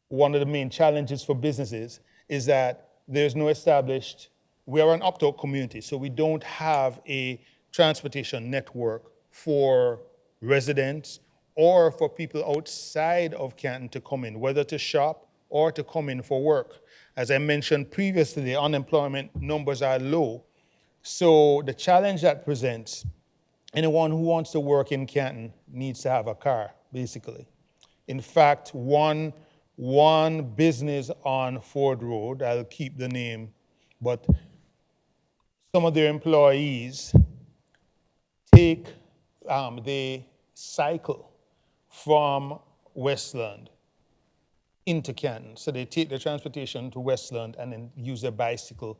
one of the main challenges for businesses is that there's no established, we are an opt-out community, so we don't have a transportation network for residents or for people outside of Canton to come in, whether to shop or to come in for work. As I mentioned previously, the unemployment numbers are low. So the challenge that presents, anyone who wants to work in Canton needs to have a car, basically. In fact, one business on Ford Road, I'll keep the name, but some of their employees they cycle from Westland into Canton. So they take their transportation to Westland and then use their bicycle,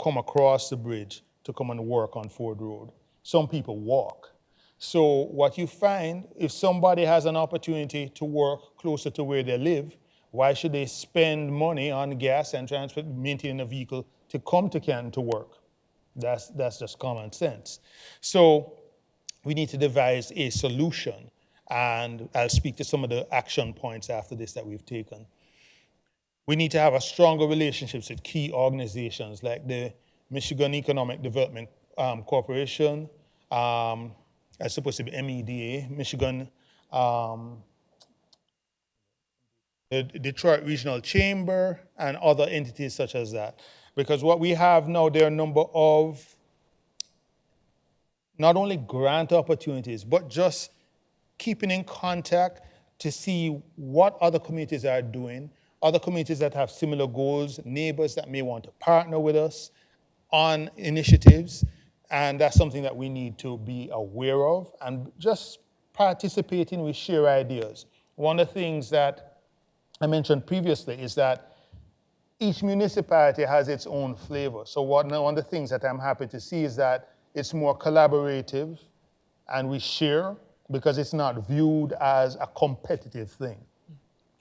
come across the bridge to come and work on Ford Road. Some people walk. So what you find, if somebody has an opportunity to work closer to where they live, why should they spend money on gas and transport, maintaining a vehicle to come to Canton to work? That's just common sense. So we need to devise a solution, and I'll speak to some of the action points after this that we've taken. We need to have a stronger relationships with key organizations like the Michigan Economic Development Corporation, as supposed to be MEDA, Michigan, the Detroit Regional Chamber, and other entities such as that. Because what we have now, there are a number of not only grant opportunities, but just keeping in contact to see what other communities are doing, other communities that have similar goals, neighbors that may want to partner with us on initiatives. And that's something that we need to be aware of and just participating, we share ideas. One of the things that I mentioned previously is that each municipality has its own flavor. So one of the things that I'm happy to see is that it's more collaborative and we share because it's not viewed as a competitive thing.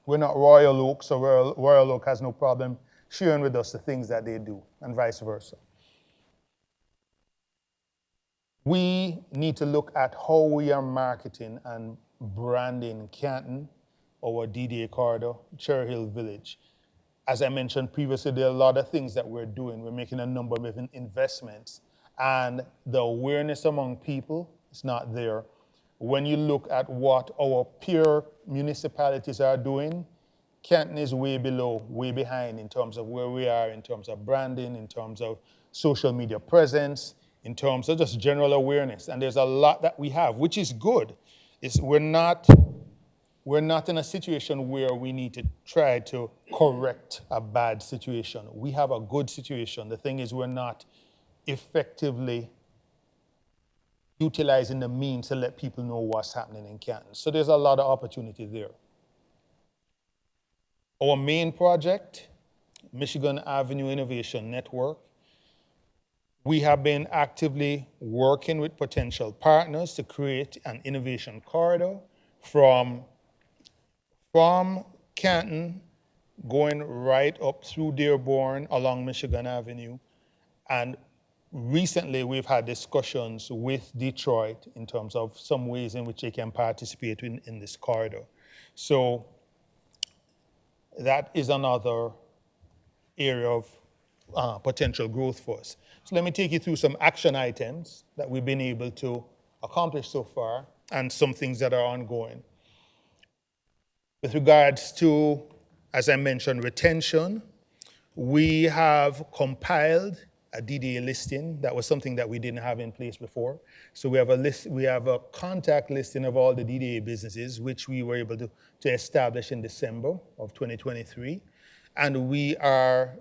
We're not Royal Oak, so Royal Oak has no problem sharing with us the things that they do and vice versa. We need to look at how we are marketing and branding Canton, our DDA corridor, Cherry Hill Village. As I mentioned previously, there are a lot of things that we're doing. We're making a number of investments, and the awareness among people is not there. When you look at what our peer municipalities are doing, Canton is way below, way behind in terms of where we are, in terms of branding, in terms of social media presence, in terms of just general awareness. And there's a lot that we have, which is good. We're not in a situation where we need to try to correct a bad situation. We have a good situation. The thing is, we're not effectively utilizing the means to let people know what's happening in Canton. So there's a lot of opportunity there. Our main project, Michigan Avenue Innovation Network, we have been actively working with potential partners to create an innovation corridor from Canton, going right up through Dearborn along Michigan Avenue. And recently we've had discussions with Detroit in terms of some ways in which they can participate in this corridor. So that is another area of potential growth for us. So let me take you through some action items that we've been able to accomplish so far and some things that are ongoing. With regards to, as I mentioned, retention, we have compiled a DDA listing. That was something that we didn't have in place before. So we have a list, we have a contact listing of all the DDA businesses, which we were able to establish in December of 2023. And we are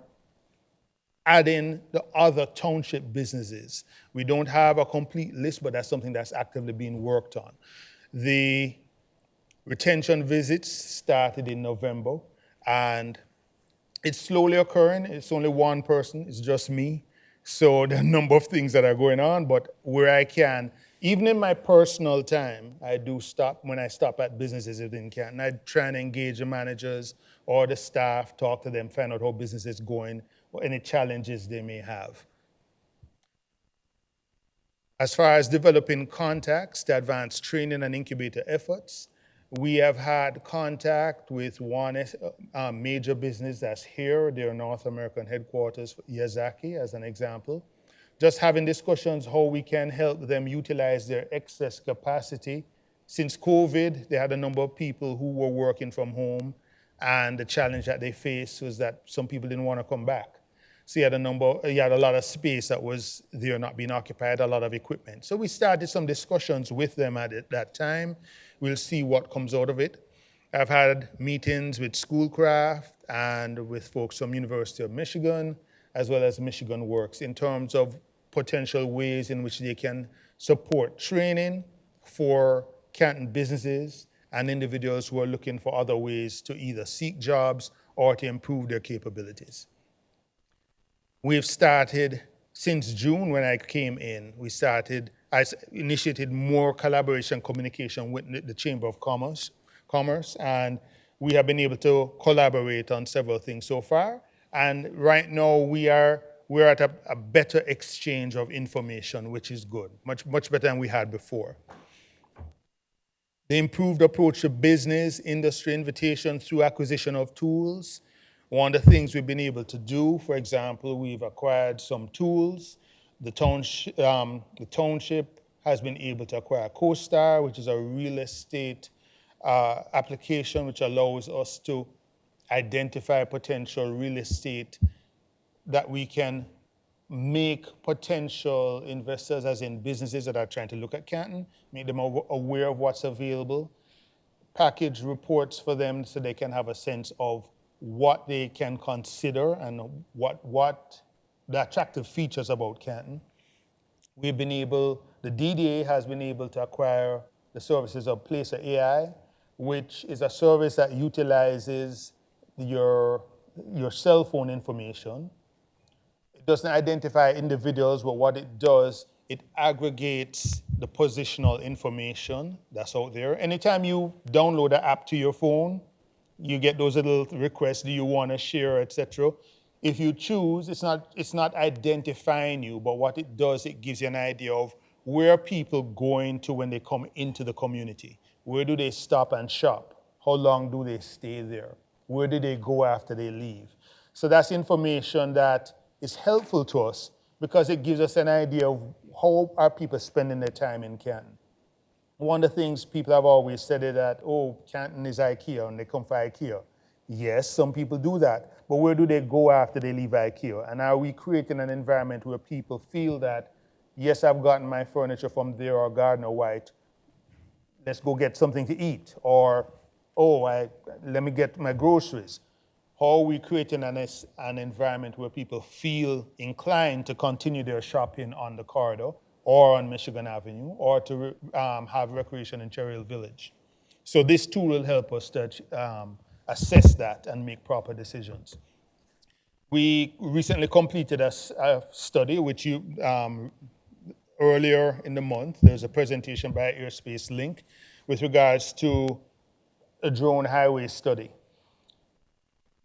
adding the other township businesses. We don't have a complete list, but that's something that's actively being worked on. The retention visits started in November, and it's slowly occurring. It's only one person, it's just me. So there are a number of things that are going on, but where I can, even in my personal time, I do stop, when I stop at businesses in Canton, I try and engage the managers or the staff, talk to them, find out how business is going, or any challenges they may have. As far as developing contacts to advance training and incubator efforts, we have had contact with one major business that's here, their North American headquarters, Yazaki, as an example. Just having discussions how we can help them utilize their excess capacity. Since COVID, they had a number of people who were working from home, and the challenge that they faced was that some people didn't want to come back. So you had a lot of space that was there not being occupied, a lot of equipment. So we started some discussions with them at that time. We'll see what comes out of it. I've had meetings with Schoolcraft and with folks from University of Michigan, as well as Michigan Works, in terms of potential ways in which they can support training for Canton businesses and individuals who are looking for other ways to either seek jobs or to improve their capabilities. We've started, since June when I came in, I initiated more collaboration communication with the Chamber of Commerce, and we have been able to collaborate on several things so far. And right now we're at a better exchange of information, which is good, much better than we had before. The improved approach to business, industry invitation through acquisition of tools. One of the things we've been able to do, for example, we've acquired some tools. The township has been able to acquire CoStar, which is a real estate application which allows us to identify potential real estate that we can make potential investors, as in businesses that are trying to look at Canton, make them aware of what's available, package reports for them so they can have a sense of what they can consider and what the attractive features about Canton. The DDA has been able to acquire the services of Placer AI, which is a service that utilizes your cell phone information. It doesn't identify individuals, but what it does, it aggregates the positional information that's out there. Anytime you download an app to your phone, you get those little requests, do you want to share, etc. If you choose, it's not identifying you, but what it does, it gives you an idea of where people going to when they come into the community. Where do they stop and shop? How long do they stay there? Where do they go after they leave? So that's information that is helpful to us because it gives us an idea of how are people spending their time in Canton. One of the things people have always said is that, oh, Canton is IKEA and they come for IKEA. Yes, some people do that, but where do they go after they leave IKEA? And are we creating an environment where people feel that, yes, I've gotten my furniture from there or Gardner White, let's go get something to eat, or, let me get my groceries. How are we creating an environment where people feel inclined to continue their shopping on the corridor, or on Michigan Avenue, or to have recreation in Cherry Hill Village. So this tool will help us to assess that and make proper decisions. We recently completed a study, which you earlier in the month, there's a presentation by Airspace Link with regards to a drone highway study.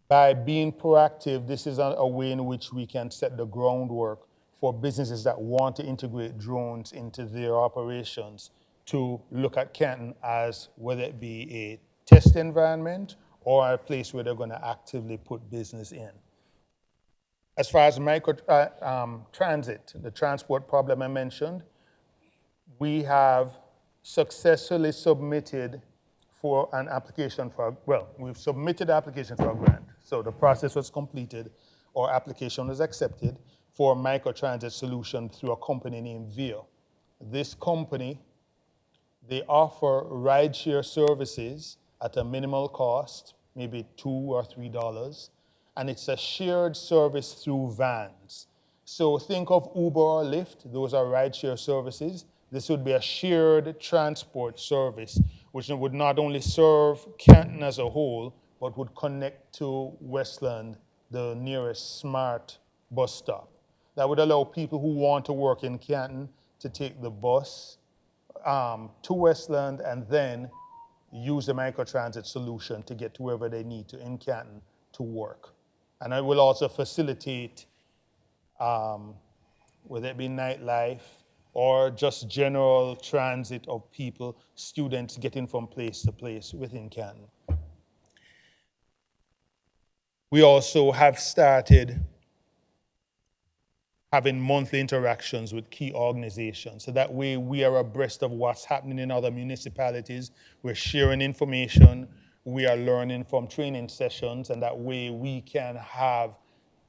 By being proactive, this is a way in which we can set the groundwork for businesses that want to integrate drones into their operations to look at Canton as whether it be a test environment or a place where they're going to actively put business in. As far as micro transit, the transport problem I mentioned, we have successfully submitted for an application for, we've submitted the application for a grant. So the process was completed, our application was accepted for a microtransit solution through a company named VIA. This company, they offer rideshare services at a minimal cost, maybe $2 or $3, and it's a shared service through vans. So think of Uber or Lyft, those are rideshare services. This would be a shared transport service, which would not only serve Canton as a whole, but would connect to Westland, the nearest smart bus stop. That would allow people who want to work in Canton to take the bus to Westland and then use the microtransit solution to get to wherever they need to in Canton to work. And it will also facilitate, whether it be nightlife or just general transit of people, students getting from place to place within Canton. We also have started having monthly interactions with key organizations. So that way we are abreast of what's happening in other municipalities. We're sharing information. We are learning from training sessions, and that way we can have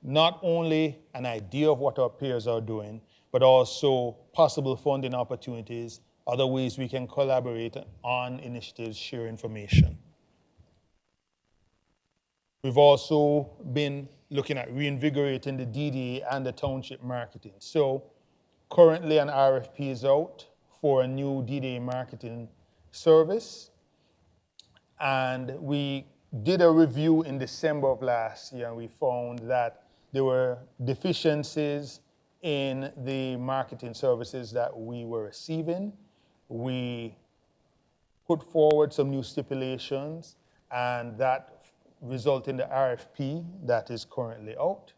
not only an idea of what our peers are doing, but also possible funding opportunities, other ways we can collaborate on initiatives, share information. We've also been looking at reinvigorating the DDA and the township marketing. So currently an RFP is out for a new DDA marketing service. And we did a review in December of last year, and we found that there were deficiencies in the marketing services that we were receiving. We put forward some new stipulations, and that resulted in the RFP that is currently out.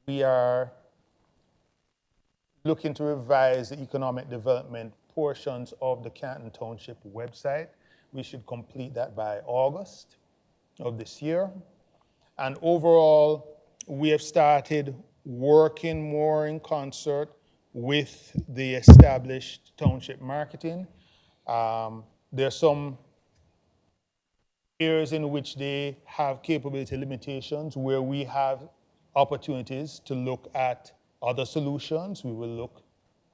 We are looking to revise the economic development portions of the Canton Township website. We should complete that by August of this year. And overall, we have started working more in concert with the established township marketing. There are some areas in which they have capability limitations where we have opportunities to look at other solutions. We will look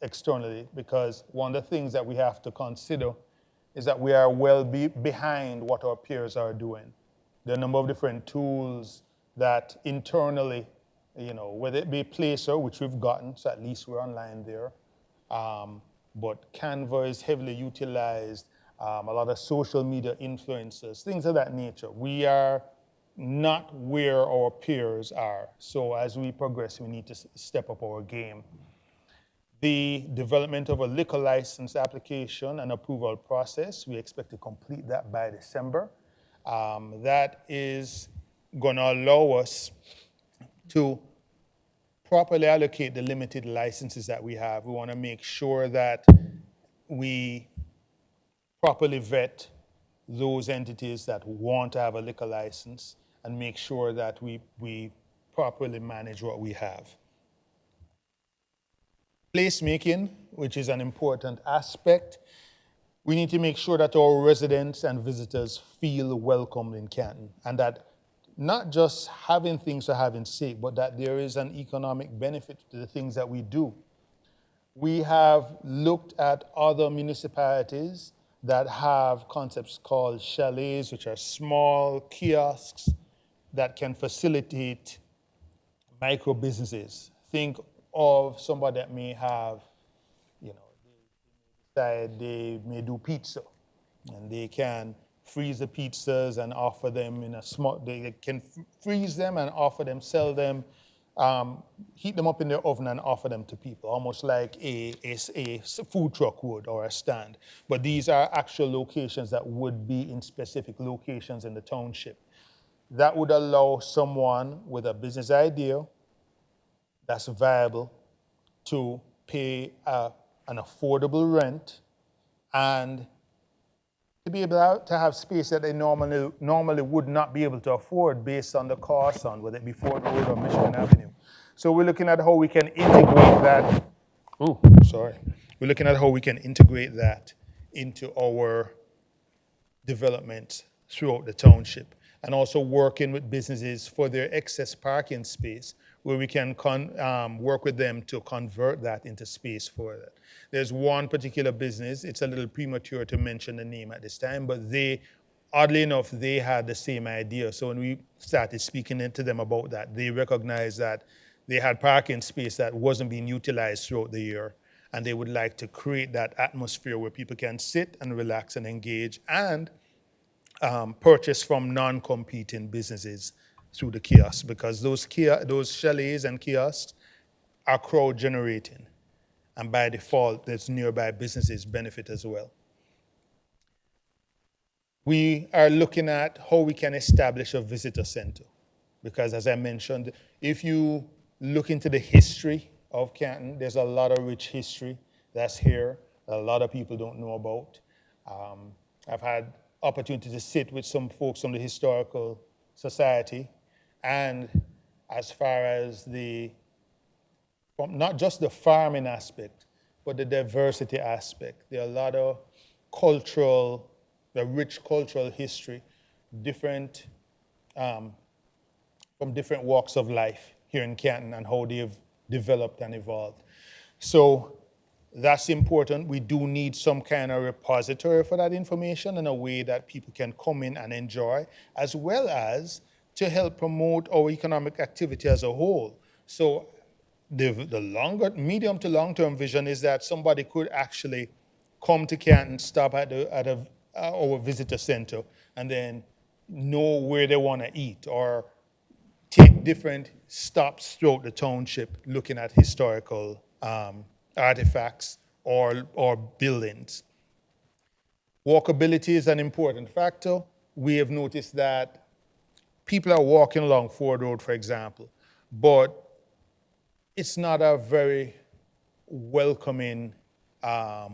externally, because one of the things that we have to consider is that we are well behind what our peers are doing. There are a number of different tools that internally, whether it be Placer, which we've gotten, so at least we're online there, but Canva is heavily utilized, a lot of social media influencers, things of that nature. We are not where our peers are. So as we progress, we need to step up our game. The development of a liquor license application and approval process, we expect to complete that by December. That is going to allow us to properly allocate the limited licenses that we have. We want to make sure that we properly vet those entities that want to have a liquor license and make sure that we properly manage what we have. Placemaking, which is an important aspect, we need to make sure that our residents and visitors feel welcome in Canton, and that not just having things for having sake, but that there is an economic benefit to the things that we do. We have looked at other municipalities that have concepts called chalets, which are small kiosks that can facilitate micro businesses. Think of somebody that may have decide they may do pizza, and they can freeze the pizzas and offer them in a small, they can freeze them and offer them, sell them, heat them up in their oven and offer them to people, almost like a food truck would or a stand. But these are actual locations that would be in specific locations in the township. That would allow someone with a business idea that's viable to pay an affordable rent and to be able to have space that they normally would not be able to afford based on the cost on whether it be Ford Road or Michigan Avenue. So we're looking at how we can integrate that. Oh, sorry. We're looking at how we can integrate that into our development throughout the township, and also working with businesses for their excess parking space, where we can work with them to convert that into space for that. There's one particular business, it's a little premature to mention the name at this time, but they, oddly enough, they had the same idea. So when we started speaking to them about that, they recognized that they had parking space that wasn't being utilized throughout the year, and they would like to create that atmosphere where people can sit and relax and engage and purchase from non-competing businesses through the kiosks, because those chalets and kiosks are crowd generating, and by default, those nearby businesses benefit as well. We are looking at how we can establish a visitor center, because as I mentioned, if you look into the history of Canton, there's a lot of rich history that's here that a lot of people don't know about. I've had opportunity to sit with some folks from the Historical Society, and as far as not just the farming aspect, but the diversity aspect, there are a lot of rich cultural history, from different walks of life here in Canton and how they've developed and evolved. So that's important. We do need some kind of repository for that information in a way that people can come in and enjoy, as well as to help promote our economic activity as a whole. So the medium to long-term vision is that somebody could actually come to Canton, stop at our visitor center, and then know where they want to eat, or take different stops throughout the township looking at historical artifacts or buildings. Walkability is an important factor. We have noticed that people are walking along Ford Road, for example, but it's not a very welcoming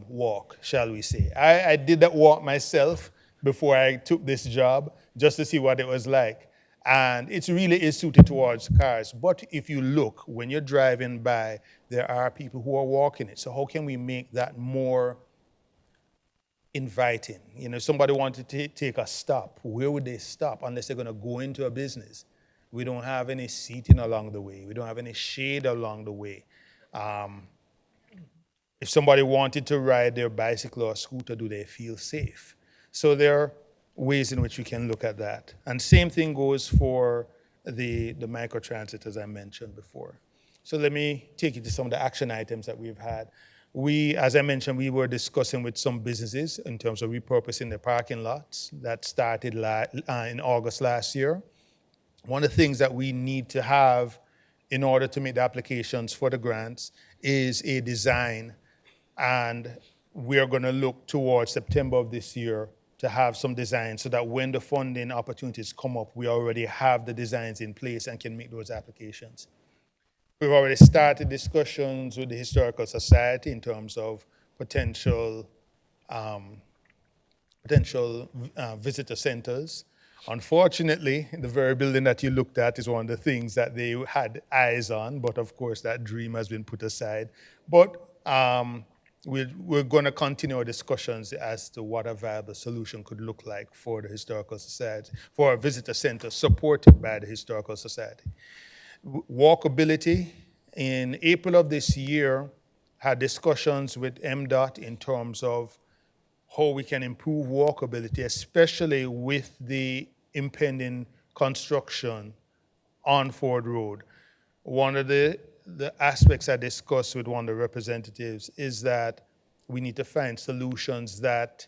walk, shall we say. I did that walk myself before I took this job, just to see what it was like. And it really is suited towards cars. But if you look, when you're driving by, there are people who are walking it. So how can we make that more inviting? You know, somebody wanted to take a stop. Where would they stop unless they're going to go into a business? We don't have any seating along the way. We don't have any shade along the way. If somebody wanted to ride their bicycle or scooter, do they feel safe? So there are ways in which we can look at that. And same thing goes for the microtransit, as I mentioned before. So let me take you to some of the action items that we've had. As I mentioned, we were discussing with some businesses in terms of repurposing their parking lots. That started in August last year. One of the things that we need to have in order to make the applications for the grants is a design. And we're going to look towards September of this year to have some designs so that when the funding opportunities come up, we already have the designs in place and can make those applications. We've already started discussions with the Historical Society in terms of potential visitor centers. Unfortunately, the very building that you looked at is one of the things that they had eyes on, but of course that dream has been put aside. But we're going to continue our discussions as to what a viable solution could look like for the Historical Society, for a visitor center supported by the Historical Society. Walkability, in April of this year, had discussions with MDOT in terms of how we can improve walkability, especially with the impending construction on Ford Road. One of the aspects I discussed with one of the representatives is that we need to find solutions that,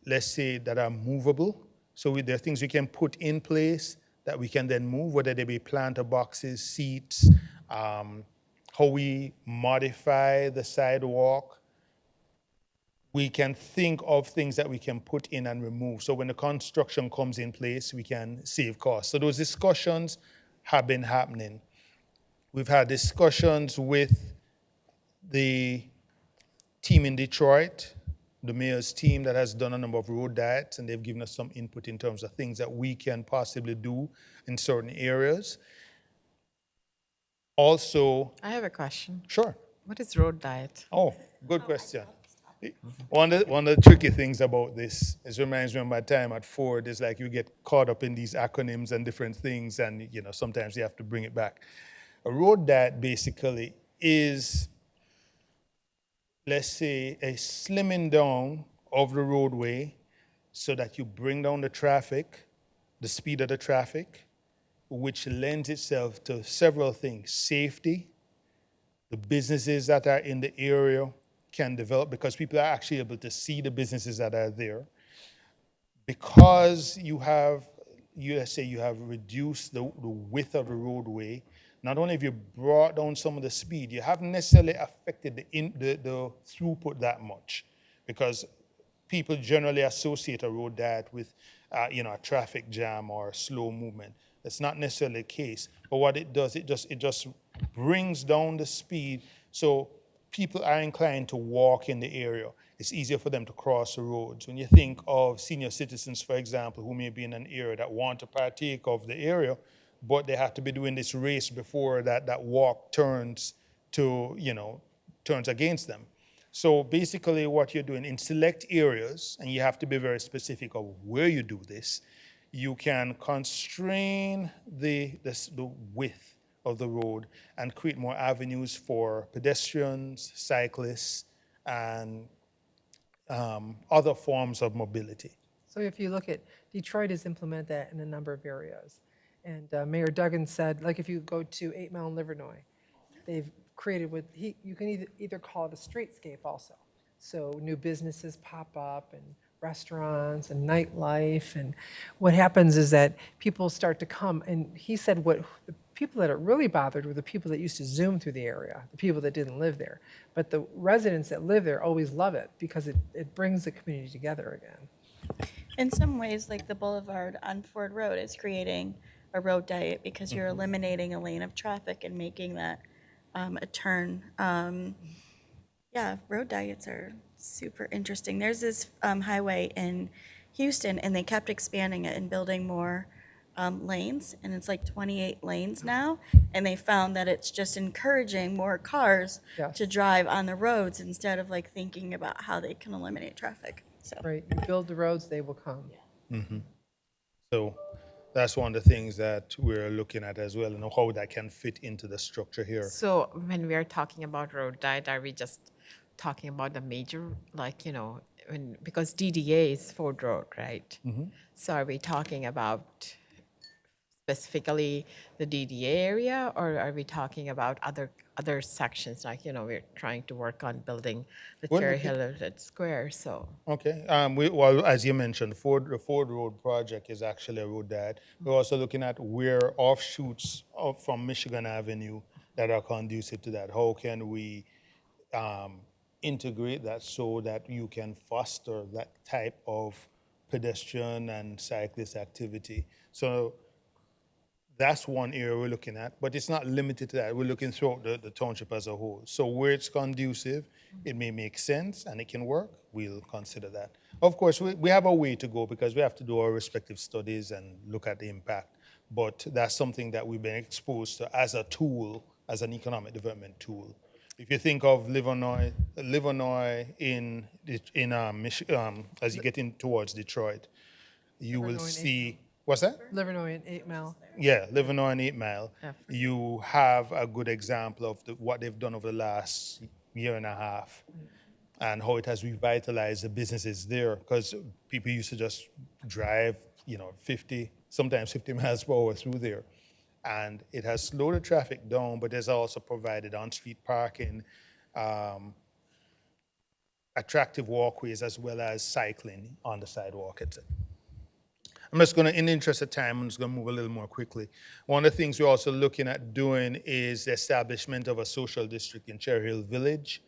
let's say, that are movable. So there are things we can put in place that we can then move, whether they be planter boxes, seats, how we modify the sidewalk. We can think of things that we can put in and remove. So when the construction comes in place, we can save costs. So those discussions have been happening. We've had discussions with the team in Detroit, the mayor's team that has done a number of road diets, and they've given us some input in terms of things that we can possibly do in certain areas. Also, I have a question. sure. What is road diet? Oh, good question. One of the tricky things about this is reminds me of my time at Ford is like you get caught up in these acronyms and different things, and sometimes you have to bring it back. A road diet basically is, let's say, a slimming down of the roadway so that you bring down the traffic, the speed of the traffic, which lends itself to several things. Safety, the businesses that are in the area can develop because people are actually able to see the businesses that are there. Because you have reduced the width of the roadway, not only have you brought down some of the speed, you haven't necessarily affected the throughput that much, because people generally associate a road diet with a traffic jam or slow movement. That's not necessarily the case. But what it does, it just brings down the speed, so people are inclined to walk in the area. It's easier for them to cross the roads. When you think of senior citizens, for example, who may be in an area that want to partake of the area, but they have to be doing this race before that walk turns against them. So basically what you're doing in select areas, and you have to be very specific of where you do this, you can constrain the width of the road and create more avenues for pedestrians, cyclists, and other forms of mobility. So if you look at, Detroit has implemented that in a number of areas. And Mayor Duggan said, like if you go to 8 Mile in Livernois, they've created you can either call it a streetscape also. So new businesses pop up and restaurants and nightlife. And what happens is that people start to come, and he said the people that are really bothered were the people that used to zoom through the area, the people that didn't live there. But the residents that live there always love it because it brings the community together again. In some ways, like the boulevard on Ford Road is creating a road diet because you're eliminating a lane of traffic and making that a turn. Yeah, road diets are super interesting. There's this highway in Houston, and they kept expanding it and building more lanes, and it's like 28 lanes now, and they found that it's just encouraging more cars Yes. to drive on the roads instead of like thinking about how they can eliminate traffic. So. Right, you build the roads, they will come. So that's one of the things that we're looking at as well, and how that can fit into the structure here. So when we are talking about road diet, are we just talking about the major, because DDA is Ford Road, right? So are we talking about specifically the DDA area, or are we talking about other sections? We're trying to work on building the Well, Cherry it- Hill Square, so. Okay. Well, as you mentioned, the Ford Road project is actually a road diet. We're also looking at where offshoots from Michigan Avenue that are conducive to that. How can we integrate that so that you can foster that type of pedestrian and cyclist activity? So that's one area we're looking at, but it's not limited to that. We're looking throughout the township as a whole. So where it's conducive, it may make sense and it can work, we'll consider that. Of course, we have a way to go because we have to do our respective studies and look at the impact. But that's something that we've been exposed to as a tool, as an economic development tool. If you think of Livernois in as you get in towards Detroit, you will Livernois and see, what's that? Livernois and 8 Mile. Yeah, living on 8 Mile, you have a good example of what they've done over the last year and a half and how it has revitalized the businesses there, because people used to just drive, 50, sometimes 50 miles per hour through there. And it has slowed the traffic down, but it's also provided on-street parking, attractive walkways as well as cycling on the sidewalk, etc. I'm just going to, in the interest of time, I'm just going to move a little more quickly. One of the things we're also looking at doing is the establishment of a social district in Cherry Hill Village.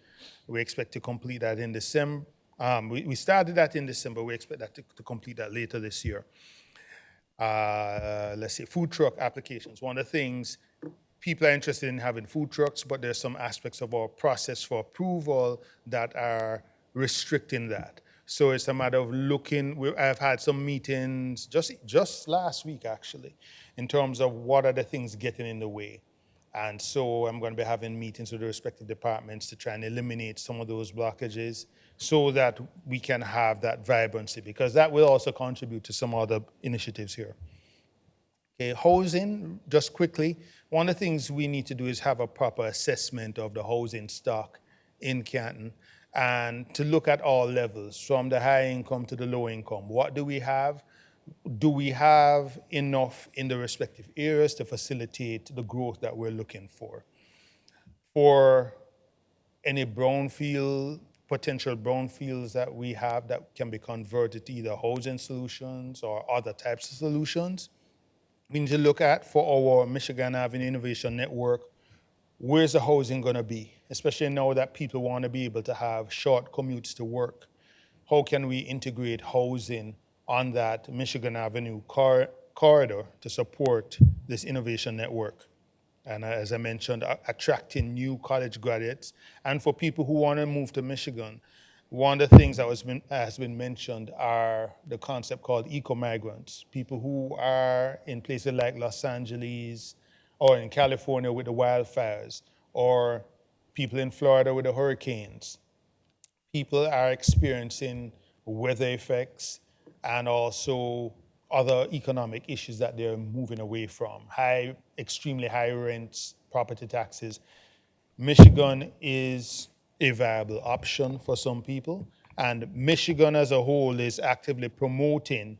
We expect to complete that in December. We started that in December. We expect that to complete that later this year. Let's see, food truck applications. One of the things, people are interested in having food trucks, but there's some aspects of our process for approval that are restricting that. So it's a matter of looking. I've had some meetings just last week, actually, in terms of what are the things getting in the way. And so I'm going to be having meetings with the respective departments to try and eliminate some of those blockages so that we can have that vibrancy, because that will also contribute to some other initiatives here. Okay, housing, just quickly, one of the things we need to do is have a proper assessment of the housing stock in Canton and to look at all levels, from the high income to the low income. What do we have? Do we have enough in the respective areas to facilitate the growth that we're looking for? For any potential brownfields that we have that can be converted to either housing solutions or other types of solutions, we need to look at, for our Michigan Avenue Innovation Network, where's the housing going to be, especially now that people want to be able to have short commutes to work. How can we integrate housing on that Michigan Avenue corridor to support this innovation network? And as I mentioned, attracting new college graduates. And for people who want to move to Michigan, one of the things that has been mentioned are the concept called eco-migrants, people who are in places like Los Angeles or in California with the wildfires, or people in Florida with the hurricanes. People are experiencing weather effects and also other economic issues that they're moving away from. Extremely high rents, property taxes. Michigan is a viable option for some people, and Michigan as a whole is actively promoting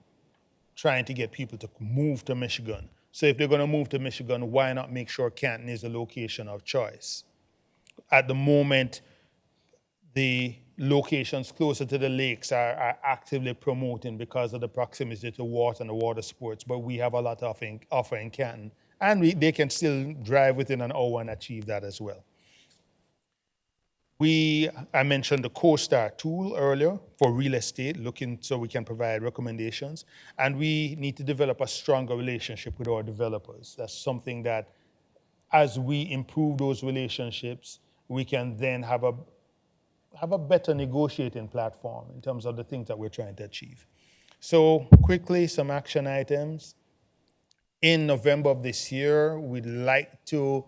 trying to get people to move to Michigan. So if they're going to move to Michigan, why not make sure Canton is a location of choice? At the moment, the locations closer to the lakes are actively promoting because of the proximity to water and the water sports, but we have a lot to offer in Canton. And they can still drive within an hour and achieve that as well. I mentioned the CoStar tool earlier for real estate, looking so we can provide recommendations. And we need to develop a stronger relationship with our developers. That's something that, as we improve those relationships, we can then have a better negotiating platform in terms of the things that we're trying to achieve. So quickly, some action items. In November of this year, we'd like to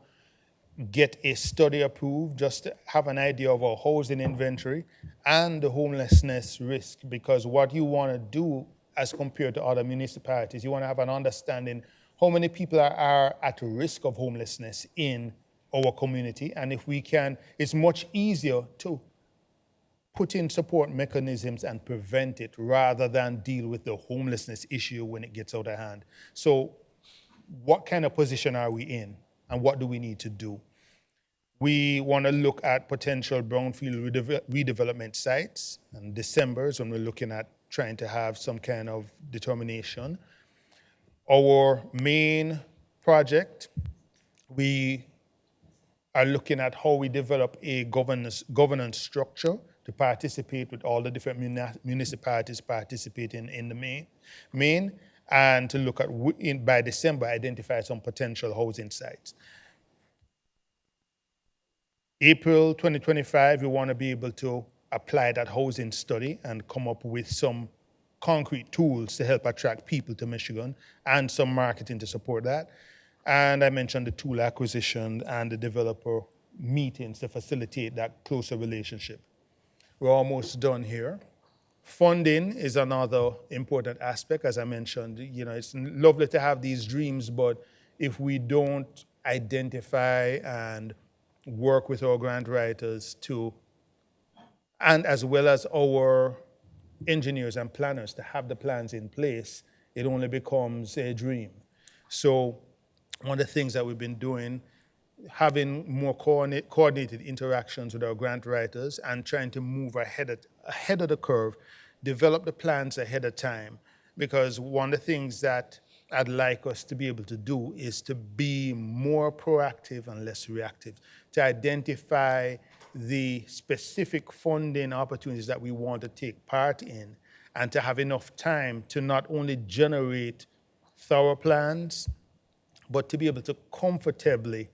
get a study approved just to have an idea of our housing inventory and the homelessness risk, because what you want to do as compared to other municipalities, you want to have an understanding how many people are at risk of homelessness in our community. And if we can, it's much easier to put in support mechanisms and prevent it rather than deal with the homelessness issue when it gets out of hand. So what kind of position are we in and what do we need to do? We want to look at potential brownfield redevelopment sites, and December is when we're looking at trying to have some kind of determination. Our main project, we are looking at how we develop a governance structure to participate with all the different municipalities participating in the main, and to look at, by December, identify some potential housing sites. April 2025, we want to be able to apply that housing study and come up with some concrete tools to help attract people to Michigan and some marketing to support that. And I mentioned the tool acquisition and the developer meetings to facilitate that closer relationship. We're almost done here. Funding is another important aspect. As I mentioned, it's lovely to have these dreams, but if we don't identify and work with our grant writers and as well as our engineers and planners to have the plans in place, it only becomes a dream. So one of the things that we've been doing having more coordinated interactions with our grant writers and trying to move ahead of the curve, develop the plans ahead of time. Because one of the things that I'd like us to be able to do is to be more proactive and less reactive, to identify the specific funding opportunities that we want to take part in, and to have enough time to not only generate thorough plans, but to be able to comfortably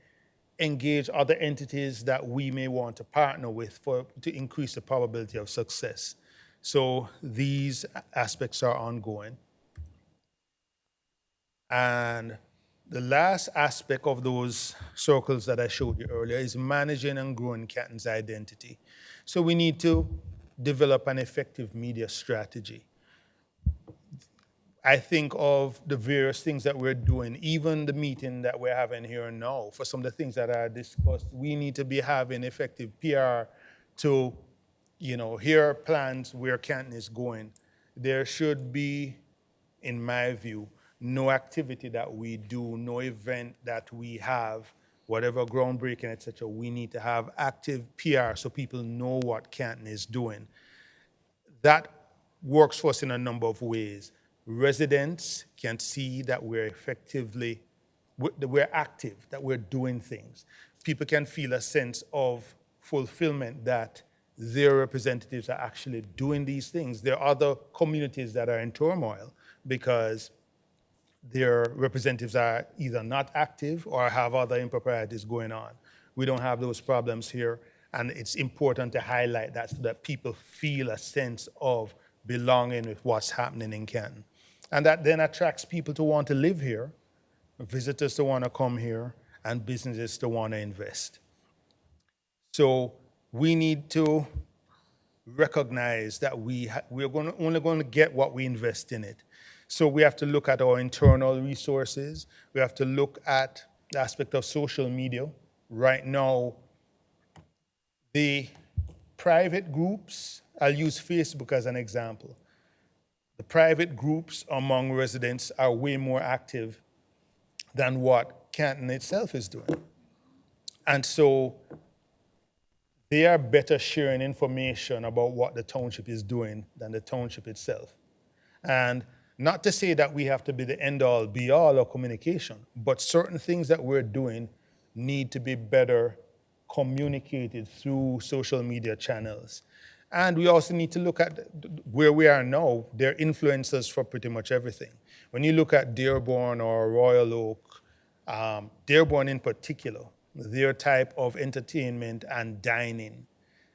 engage other entities that we may want to partner with to increase the probability of success. So these aspects are ongoing. And the last aspect of those circles that I showed you earlier is managing and growing Canton's identity. So we need to develop an effective media strategy. I think of the various things that we're doing, even the meeting that we're having here now, for some of the things that are discussed, we need to be having effective PR to, hear plans where Canton is going. There should be, in my view, no activity that we do, no event that we have, whatever groundbreaking, etc. We need to have active PR so people know what Canton is doing. That works for us in a number of ways. Residents can see that we're active, that we're doing things. People can feel a sense of fulfillment that their representatives are actually doing these things. There are other communities that are in turmoil because their representatives are either not active or have other improprieties going on. We don't have those problems here, and it's important to highlight that so that people feel a sense of belonging with what's happening in Canton. And that then attracts people to want to live here, visitors to want to come here, and businesses to want to invest. So we need to recognize that we're only going to get what we invest in it. So we have to look at our internal resources. We have to look at the aspect of social media. Right now, the private groups, I'll use Facebook as an example. The private groups among residents are way more active than what Canton itself is doing. And so they are better sharing information about what the township is doing than the township itself. And not to say that we have to be the end-all, be-all of communication, but certain things that we're doing need to be better communicated through social media channels. And we also need to look at where we are now. They're influencers for pretty much everything. When you look at Dearborn or Royal Oak, Dearborn in particular, their type of entertainment and dining,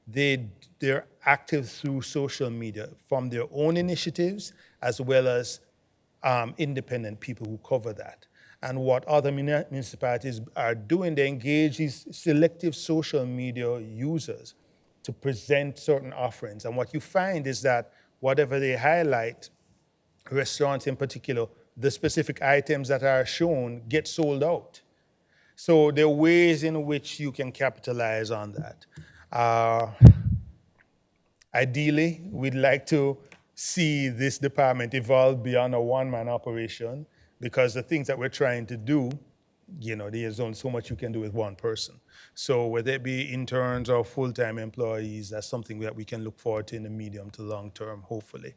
they're active through social media from their own initiatives as well as independent people who cover that. And what other municipalities are doing, they engage these selective social media users to present certain offerings. And what you find is that whatever they highlight, restaurants in particular, the specific items that are shown get sold out. So there are ways in which you can capitalize on that. Ideally, we'd like to see this department evolve beyond a one-man operation, because the things that we're trying to do, there's only so much you can do with one person. So whether it be interns or full-time employees, that's something that we can look forward to in the medium to long term, hopefully.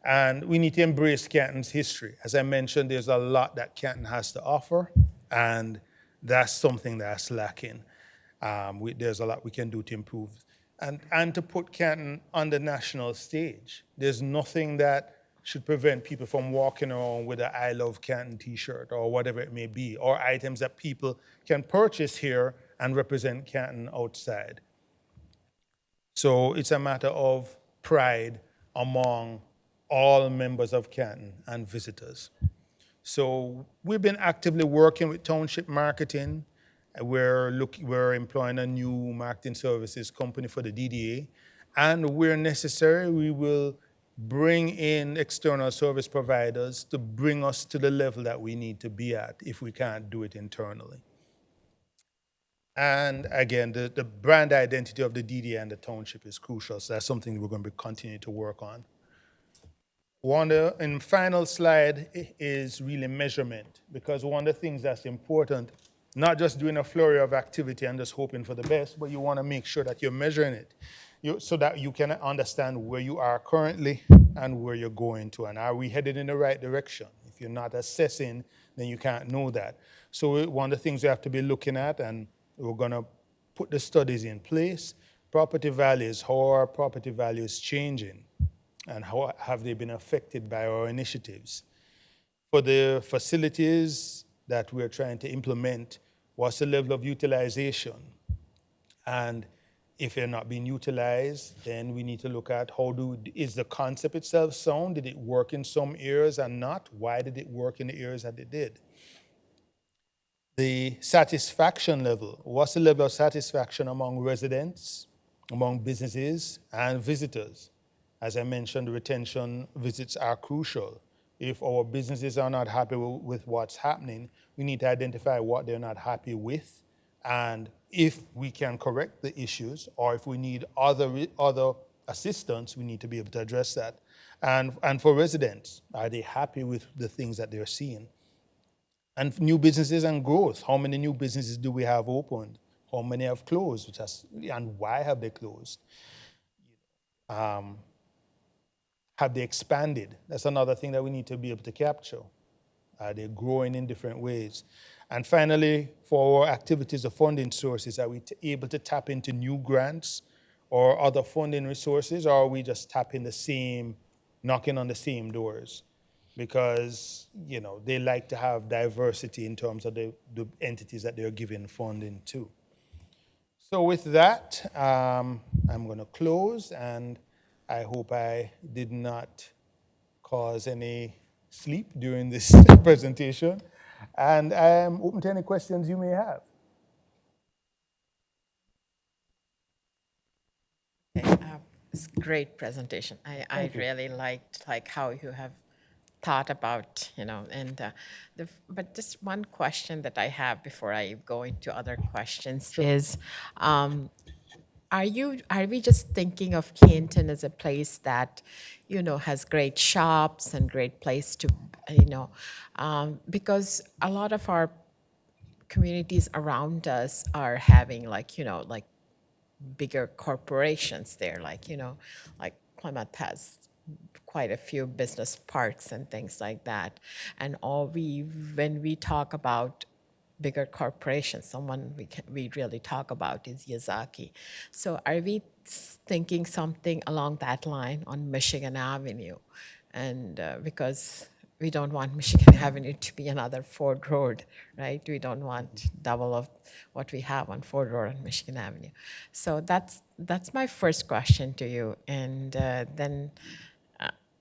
And we need to embrace Canton's history. As I mentioned, there's a lot that Canton has to offer, and that's something that's lacking. There's a lot we can do to improve. And to put Canton on the national stage. There's nothing that should prevent people from walking around with an I Love Canton t-shirt or whatever it may be, or items that people can purchase here and represent Canton outside. So it's a matter of pride among all members of Canton and visitors. So we've been actively working with township marketing. We're employing a new marketing services company for the DDA, and where necessary, we will bring in external service providers to bring us to the level that we need to be at if we can't do it internally. And again, the brand identity of the DDA and the township is crucial, so that's something we're going to continue to work on. And final slide is really measurement, because one of the things that's important Not just doing a flurry of activity and just hoping for the best, but you want to make sure that you're measuring it so that you can understand where you are currently and where you're going to. And are we headed in the right direction? If you're not assessing, then you can't know that. So one of the things we have to be looking at, and we're going to put the studies in place, property values, how are property values changing, and how have they been affected by our initiatives? For the facilities that we're trying to implement, what's the level of utilization? And if they're not being utilized, then we need to look at is the concept itself sound? Did it work in some areas and not? Why did it work in the areas that it did? The satisfaction level, what's the level of satisfaction among residents, among businesses, and visitors? As I mentioned, retention visits are crucial. If our businesses are not happy with what's happening, we need to identify what they're not happy with, and if we can correct the issues, or if we need other assistance, we need to be able to address that. And for residents, are they happy with the things that they're seeing? And new businesses and growth, how many new businesses do we have opened? How many have closed? And why have they closed? Have they expanded? That's another thing that we need to be able to capture. Are they growing in different ways? And finally, for our activities of funding sources, are we able to tap into new grants or other funding resources, or are we just knocking on the same doors? Because, they like to have diversity in terms of the entities that they're giving funding to. So with that, I'm going to close, and I hope I did not cause any sleep during this presentation. And I am open to any questions you may have. It's a great presentation. I really liked how you have thought about, but just one question that I have before I go into other questions is, are we just thinking of Canton as a place that, has great shops and great place to, because a lot of our communities around us are having like bigger corporations there, like Plymouth has quite a few business parks and things like that. And when we talk about bigger corporations, someone we really talk about is Yazaki. So are we thinking something along that line on Michigan Avenue? And because we don't want Michigan Avenue to be another Ford Road, right? We don't want double of what we have on Ford Road and Michigan Avenue. So that's my first question to you. And then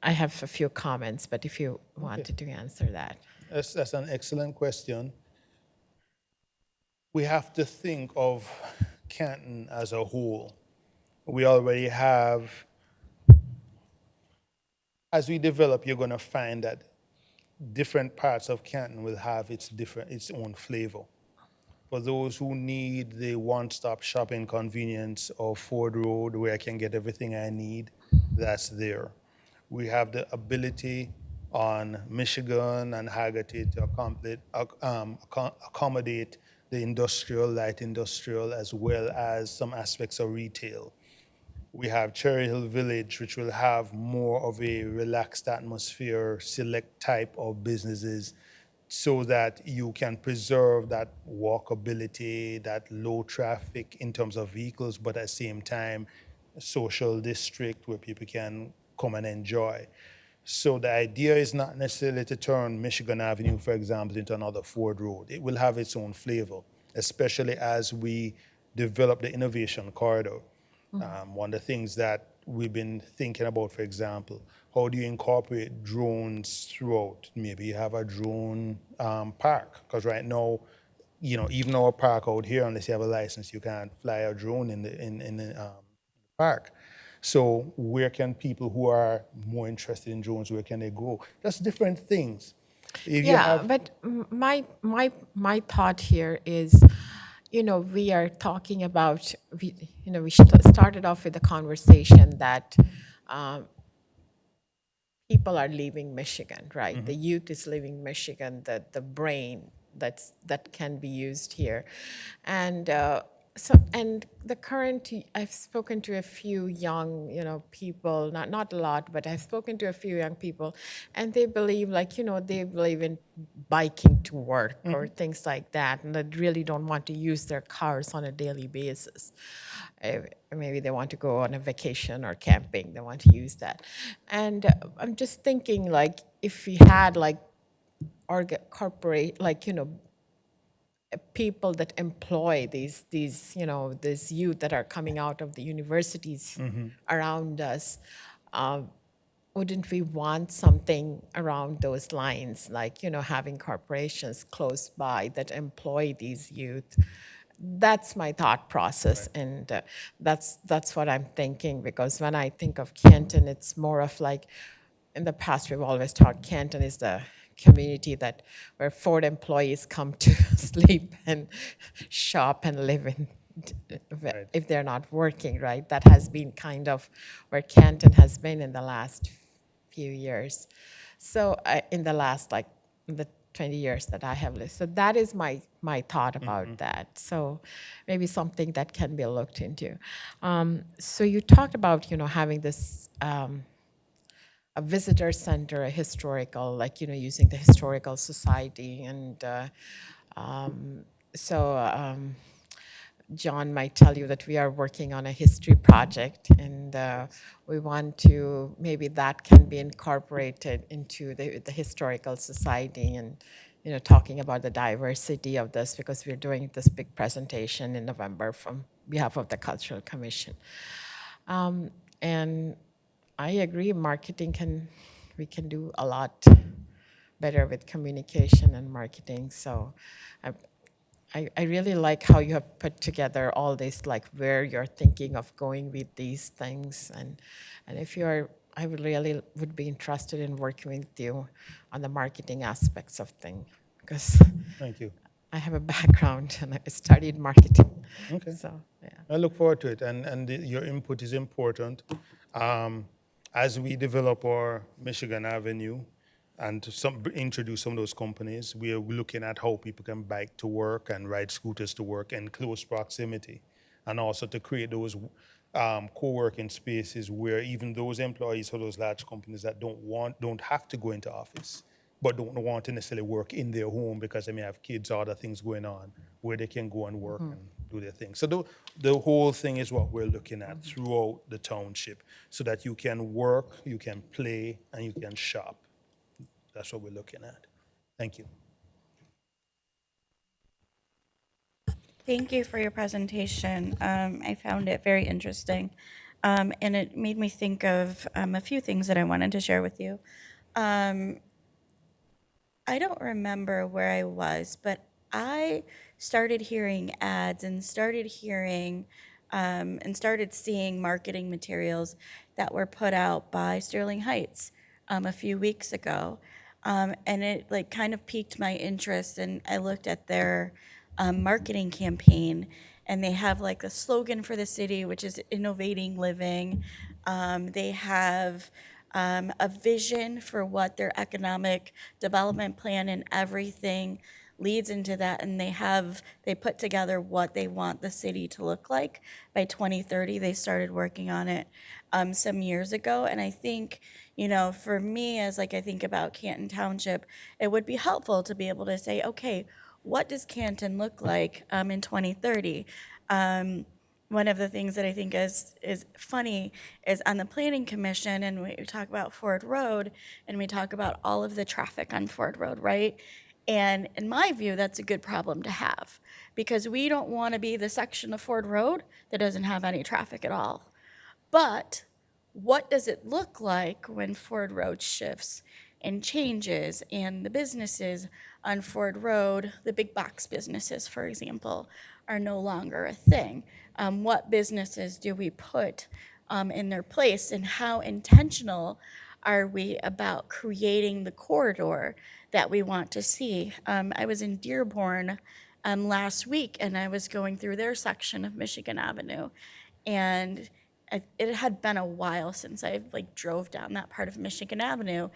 I have a few comments, but if you wanted to answer that. That's an excellent question. We have to think of Canton as a whole. We already have, as we develop, you're going to find that different parts of Canton will have its own flavor. For those who need the one-stop shopping convenience of Ford Road, where I can get everything I need, that's there. We have the ability on Michigan and Haggerty to accommodate the light industrial, as well as some aspects of retail. We have Cherry Hill Village, which will have more of a relaxed atmosphere, select type of businesses, so that you can preserve that walkability, that low traffic in terms of vehicles, but at the same time, a social district where people can come and enjoy. So the idea is not necessarily to turn Michigan Avenue, for example, into another Ford Road. It will have its own flavor, especially as we develop the innovation corridor. One of the things that we've been thinking about, for example, how do you incorporate drones throughout? Maybe you have a drone park, because right now, even our park out here, unless you have a license, you can't fly a drone in the park. So where can people who are more interested in drones, where can they go? Just different things. But my thought here is, we are talking about, we started off with a conversation that people are leaving Michigan, right? The youth is leaving Michigan, the brain that can be used here. And and the current, I've spoken to a few young, people, not a lot, but I've spoken to a few young people, and they believe, they believe in biking to work or things like that, and they really don't want to use their cars on a daily basis. Maybe they want to go on a vacation or camping, they want to use that. And I'm just thinking, if we had, corporate, people that employ these youth that are coming out of the universities around us, wouldn't we want something around those lines, having corporations close by that employ these youth? That's my thought process, and that's what I'm thinking, because when I think of Canton, it's more of in the past, we've always thought Canton is the community where Ford employees come to sleep and shop and live in, if they're not working, right? That has been kind of where Canton has been in the last few years. So in the last, the 20 years that I have lived. So that is my thought about that. So maybe something that can be looked into. So you talked about, having this a visitor center, a historical, using the historical society. And John might tell you that we are working on a history project, and we want to, maybe that can be incorporated into the historical society, and talking about the diversity of this, because we're doing this big presentation in November from behalf of the Cultural Commission. And I agree, we can do a lot better with communication and marketing. So I really like how you have put together all this, where you're thinking of going with these things. And if I would be interested in working with you on the marketing aspects of things, because Thank you. I have a background and I studied marketing. Okay. So, yeah. I look forward to it, and your input is important. As we develop our Michigan Avenue and introduce some of those companies, we are looking at how people can bike to work and ride scooters to work in close proximity, and also to create those co-working spaces where even those employees for those large companies that don't have to go into office, but don't want to necessarily work in their home because they may have kids or other things going on, where they can go and work and do their thing. So the whole thing is what we're looking at throughout the township, so that you can work, you can play, and you can shop. That's what we're looking at. Thank you. Thank you for your presentation. I found it very interesting, and it made me think of a few things that I wanted to share with you. I don't remember where I was, but I started hearing ads and started hearing and started seeing marketing materials that were put out by Sterling Heights a few weeks ago. And it kind of piqued my interest, and I looked at their marketing campaign, and they have the slogan for the city, which is innovating living. They have a vision for what their economic development plan and everything leads into that, and they put together what they want the city to look like by 2030. They started working on it some years ago, and I think, for me, as I think about Canton Township, it would be helpful to be able to say, okay, what does Canton look like in 2030? One of the things that I think is funny is on the planning commission, and we talk about Ford Road, and we talk about all of the traffic on Ford Road, right? And in my view, that's a good problem to have, because we don't want to be the section of Ford Road that doesn't have any traffic at all. But what does it look like when Ford Road shifts and changes, and the businesses on Ford Road, the big box businesses, for example, are no longer a thing? What businesses do we put in their place, and how intentional are we about creating the corridor that we want to see? I was in Dearborn last week, and I was going through their section of Michigan Avenue, and it had been a while since I drove down that part of Michigan Avenue,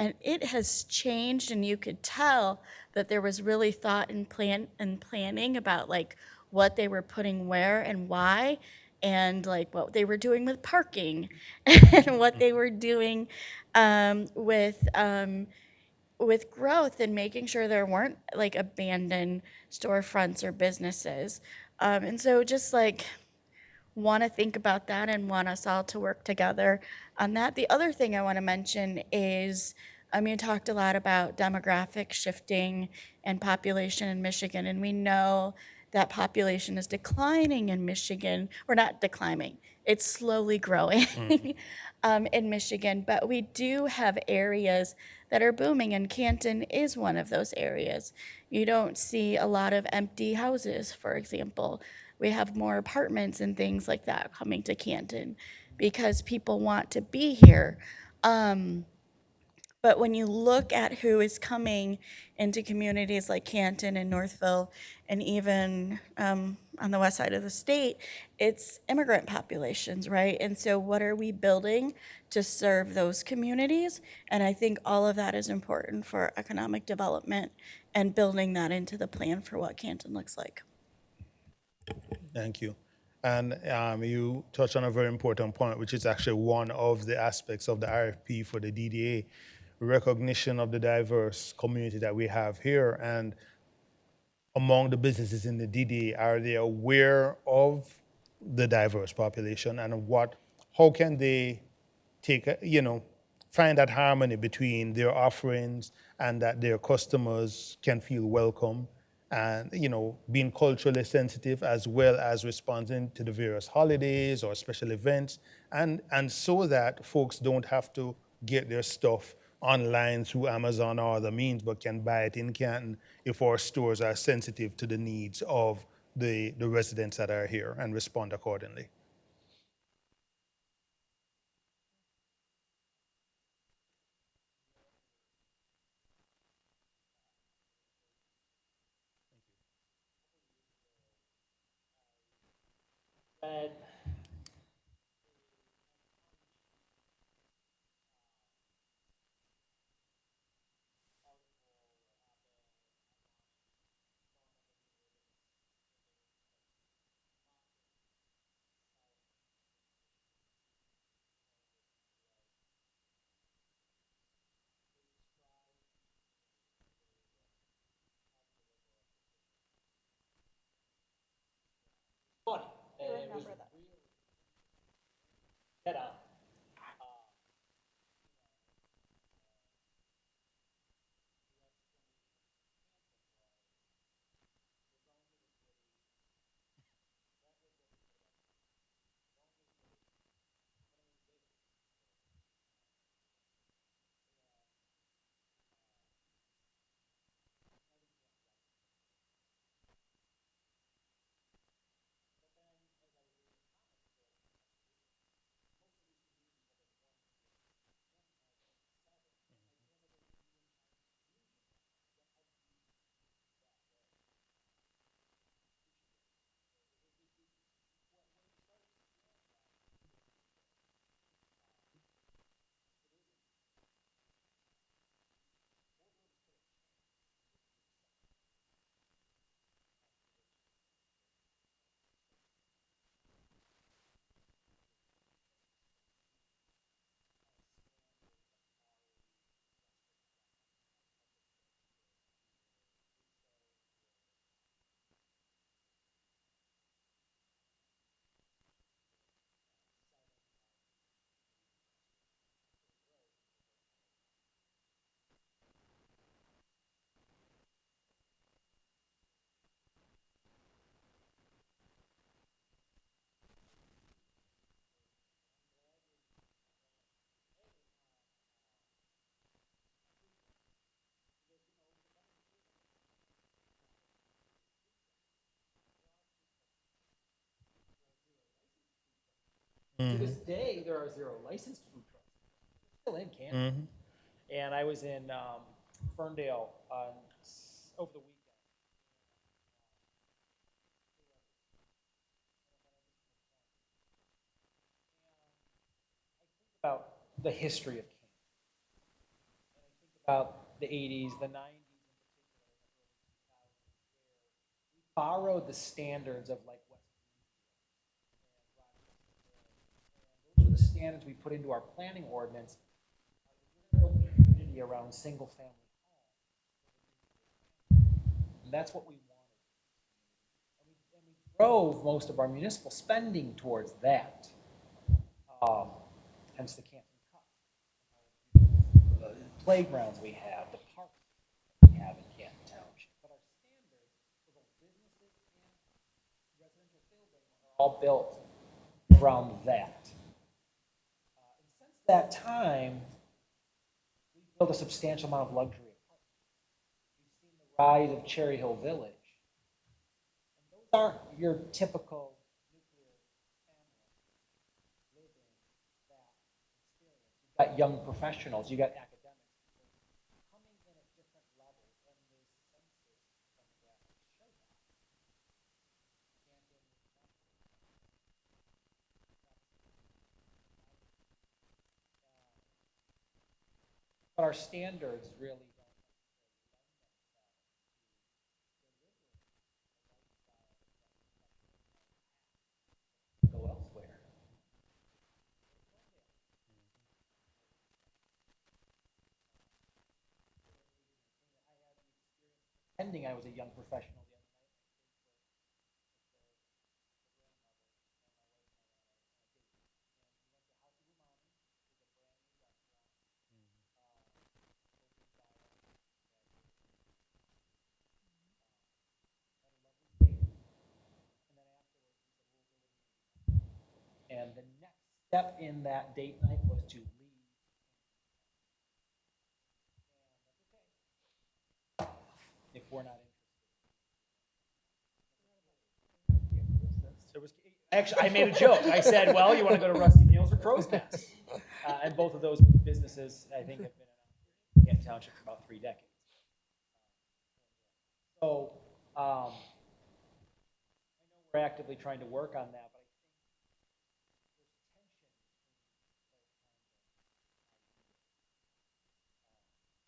And it has changed, and you could tell that there was really thought and planning about like what they were putting where and why, and like what they were doing with parking and what they were doing with growth and making sure there weren't like abandoned storefronts or businesses. And so just like want to think about that and want us all to work together on that. The other thing I want to mention is, you talked a lot about demographic shifting and population in Michigan, and we know that population is declining in Michigan, or not declining, it's slowly growing in Michigan, but we do have areas that are booming, and Canton is one of those areas. You don't see a lot of empty houses, for example. We have more apartments and things like that coming to Canton because people want to be here. But when you look at who is coming into communities like Canton and Northville, and even on the west side of the state, it's immigrant populations, right? And so, what are we building to serve those communities? And I think all of that is important for economic development and building that into the plan for what Canton looks like. Thank you. And you touched on a very important point, which is actually one of the aspects of the RFP for the DDA, recognition of the diverse community that we have here. And among the businesses in the DDA, are they aware of the diverse population, and how can they find that harmony between their offerings and that their customers can feel welcome, and being culturally sensitive as well as responding to the various holidays or special events, and so that folks don't have to get their stuff online through Amazon or other means, but can buy it in Canton if our stores are sensitive to the needs of the residents that are here and respond accordingly. To this day, there are 0 licensed food trucks still in Canton. And I was in Ferndale over the weekend. About the history of Canton. about the 80s, the 90s in particular, we borrowed the standards of like West Those were the standards we put into our planning ordinance. We're going to build a community around single family homes. And that's what we wanted. And we drove most of our municipal spending towards that. Hence the Canton Cut. The playgrounds we have, the parks we have in Canton Township. But our standards for both businesses and residential buildings are all built around that. And since that time, we've built a substantial amount of luxury apartments. We've seen the rise of Cherry Hill Village. And those aren't your typical nuclear family living that experience. You've got young professionals, you got academics coming in at different levels, and the census demographics show that. But our standards really don't go elsewhere. Ending, I was a young professional the other night. And the next step in that date night was to leave. If we're not interested. There was, actually, I made a joke. I said, well, you want to go to Rusty Meals or Crow's Nest? And both of those businesses, I think, have been in Canton Township for about 3 decades. So I know we're actively trying to work on that, but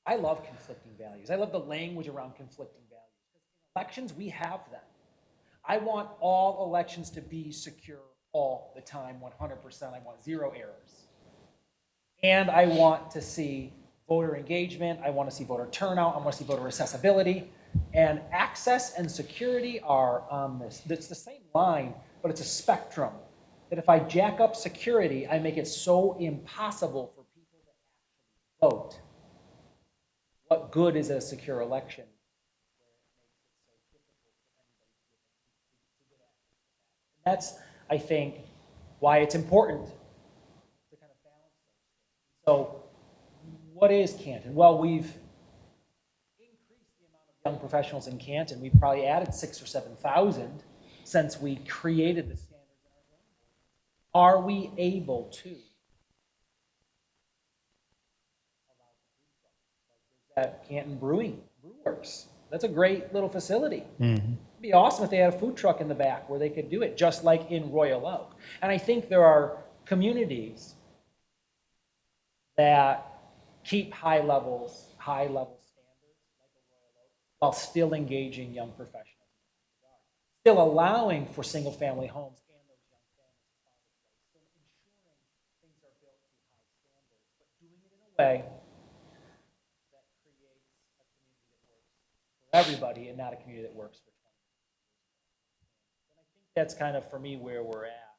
I love conflicting values. I love the language around conflicting values. Because in elections, we have them. I want all elections to be secure all the time, 100%. I want 0 errors. And I want to see voter engagement. I want to see voter turnout. I want to see voter accessibility. And access and security are on this. It's the same line, but it's a spectrum. That if I jack up security, I make it so impossible for people to actually vote. What good is a secure election? That's, I think, why it's important to kind of balance those things. So, what is Canton? Well, we've increased the amount of young professionals in Canton. We've probably added 6,000 or 7,000 since we created the standards in our zoning ordinance. Are we able to at Canton Brewworks? That's a great little facility. It'd be awesome if they had a food truck in the back where they could do it, just like in Royal Oak. And I think there are communities that keep high level standards, like a Royal Oak, while still engaging young professionals, still allowing for single-family homes and those young families to find a place, still ensuring things are built to high standards, but doing it in a way that creates a community that works for everybody and not a community that works for 20 years. And I think that's kind of, for me, where we're at.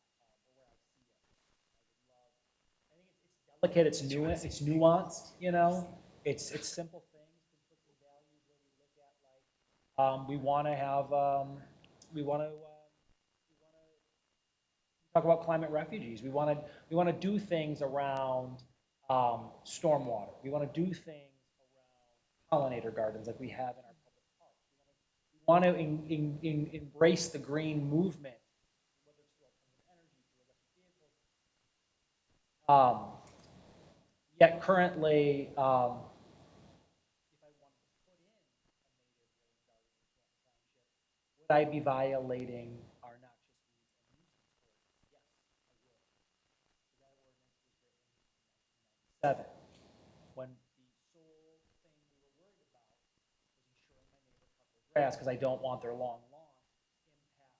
I think it's delicate, it's nuanced, you know? It's simple things, conflicting values where we look at like, we want to have, we want to talk about climate refugees. We want to do things around stormwater. We want to do things around pollinator gardens like we have in our public parks. We want to embrace the green movement, whether it's through alternative energy, through electric vehicles. Yet currently, if I wanted to put in a native rain garden in Canton Township, would I be violating our noxious weeds and nuisance ordinance? Yes, I would. So that ordinance was written in 1997. When the sole thing grass because I don't want their long lawn impact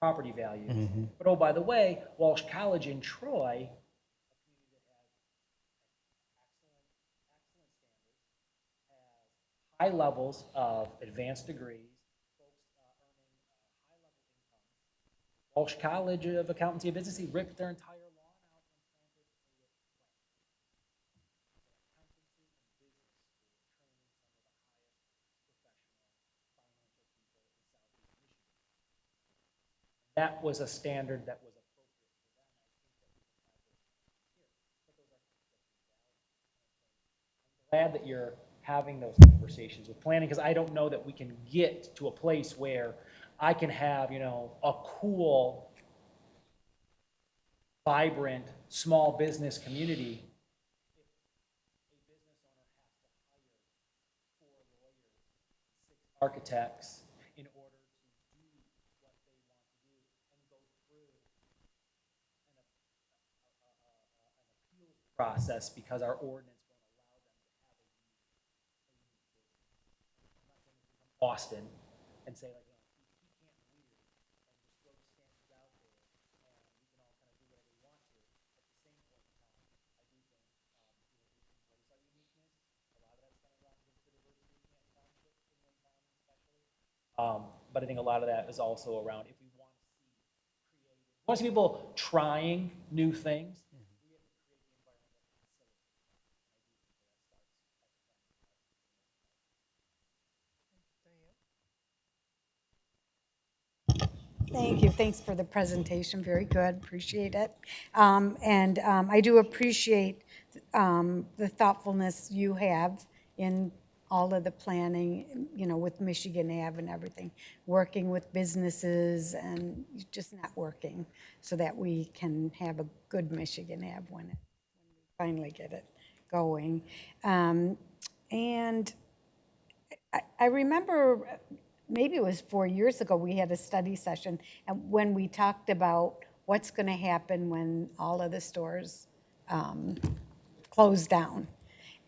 my property values. But oh, by the way, Walsh College in Troy, high levels of advanced degrees, folks earning high-level incomes. Walsh College of Accountancy and Business ripped their entire lawn out and planted a plant. Accountancy and business school training some of the highest professional financial people in Southeast Michigan. That was a standard that was appropriate for them. I think that we can have those here. But those are conflicting values. I'm glad that you're having those conversations with planning, because I don't know that we can get to a place where I can have, you know, a cool, vibrant, small business community if a business owner has to hire 4 lawyers, 6 architects in order to do what they want to do and go through an appeals process because our ordinance won't allow them to have a unique business. I'm not saying we come Austin and say like, you know, keep Canton weird and just throw the standards out there and we can all kind of do whatever we want to. At the same point in time, I do think you know, we embrace our uniqueness. A lot of that's kind of around the diversity in Canton Township, in Lynn County especially. But I think a lot of that is also around if we want to see creative, we want to see people trying new things. We have to create the environment that facilitates that. And I do think that starts at the planning. Thank you. Thanks for the presentation. Very good. Appreciate it. I do appreciate the thoughtfulness you have in all of the planning, you know, with Michigan Ave and everything, working with businesses and just networking so that we can have a good Michigan Ave when we finally get it going. And I remember maybe it was 4 years ago, we had a study session and when we talked about what's going to happen when all of the stores close down.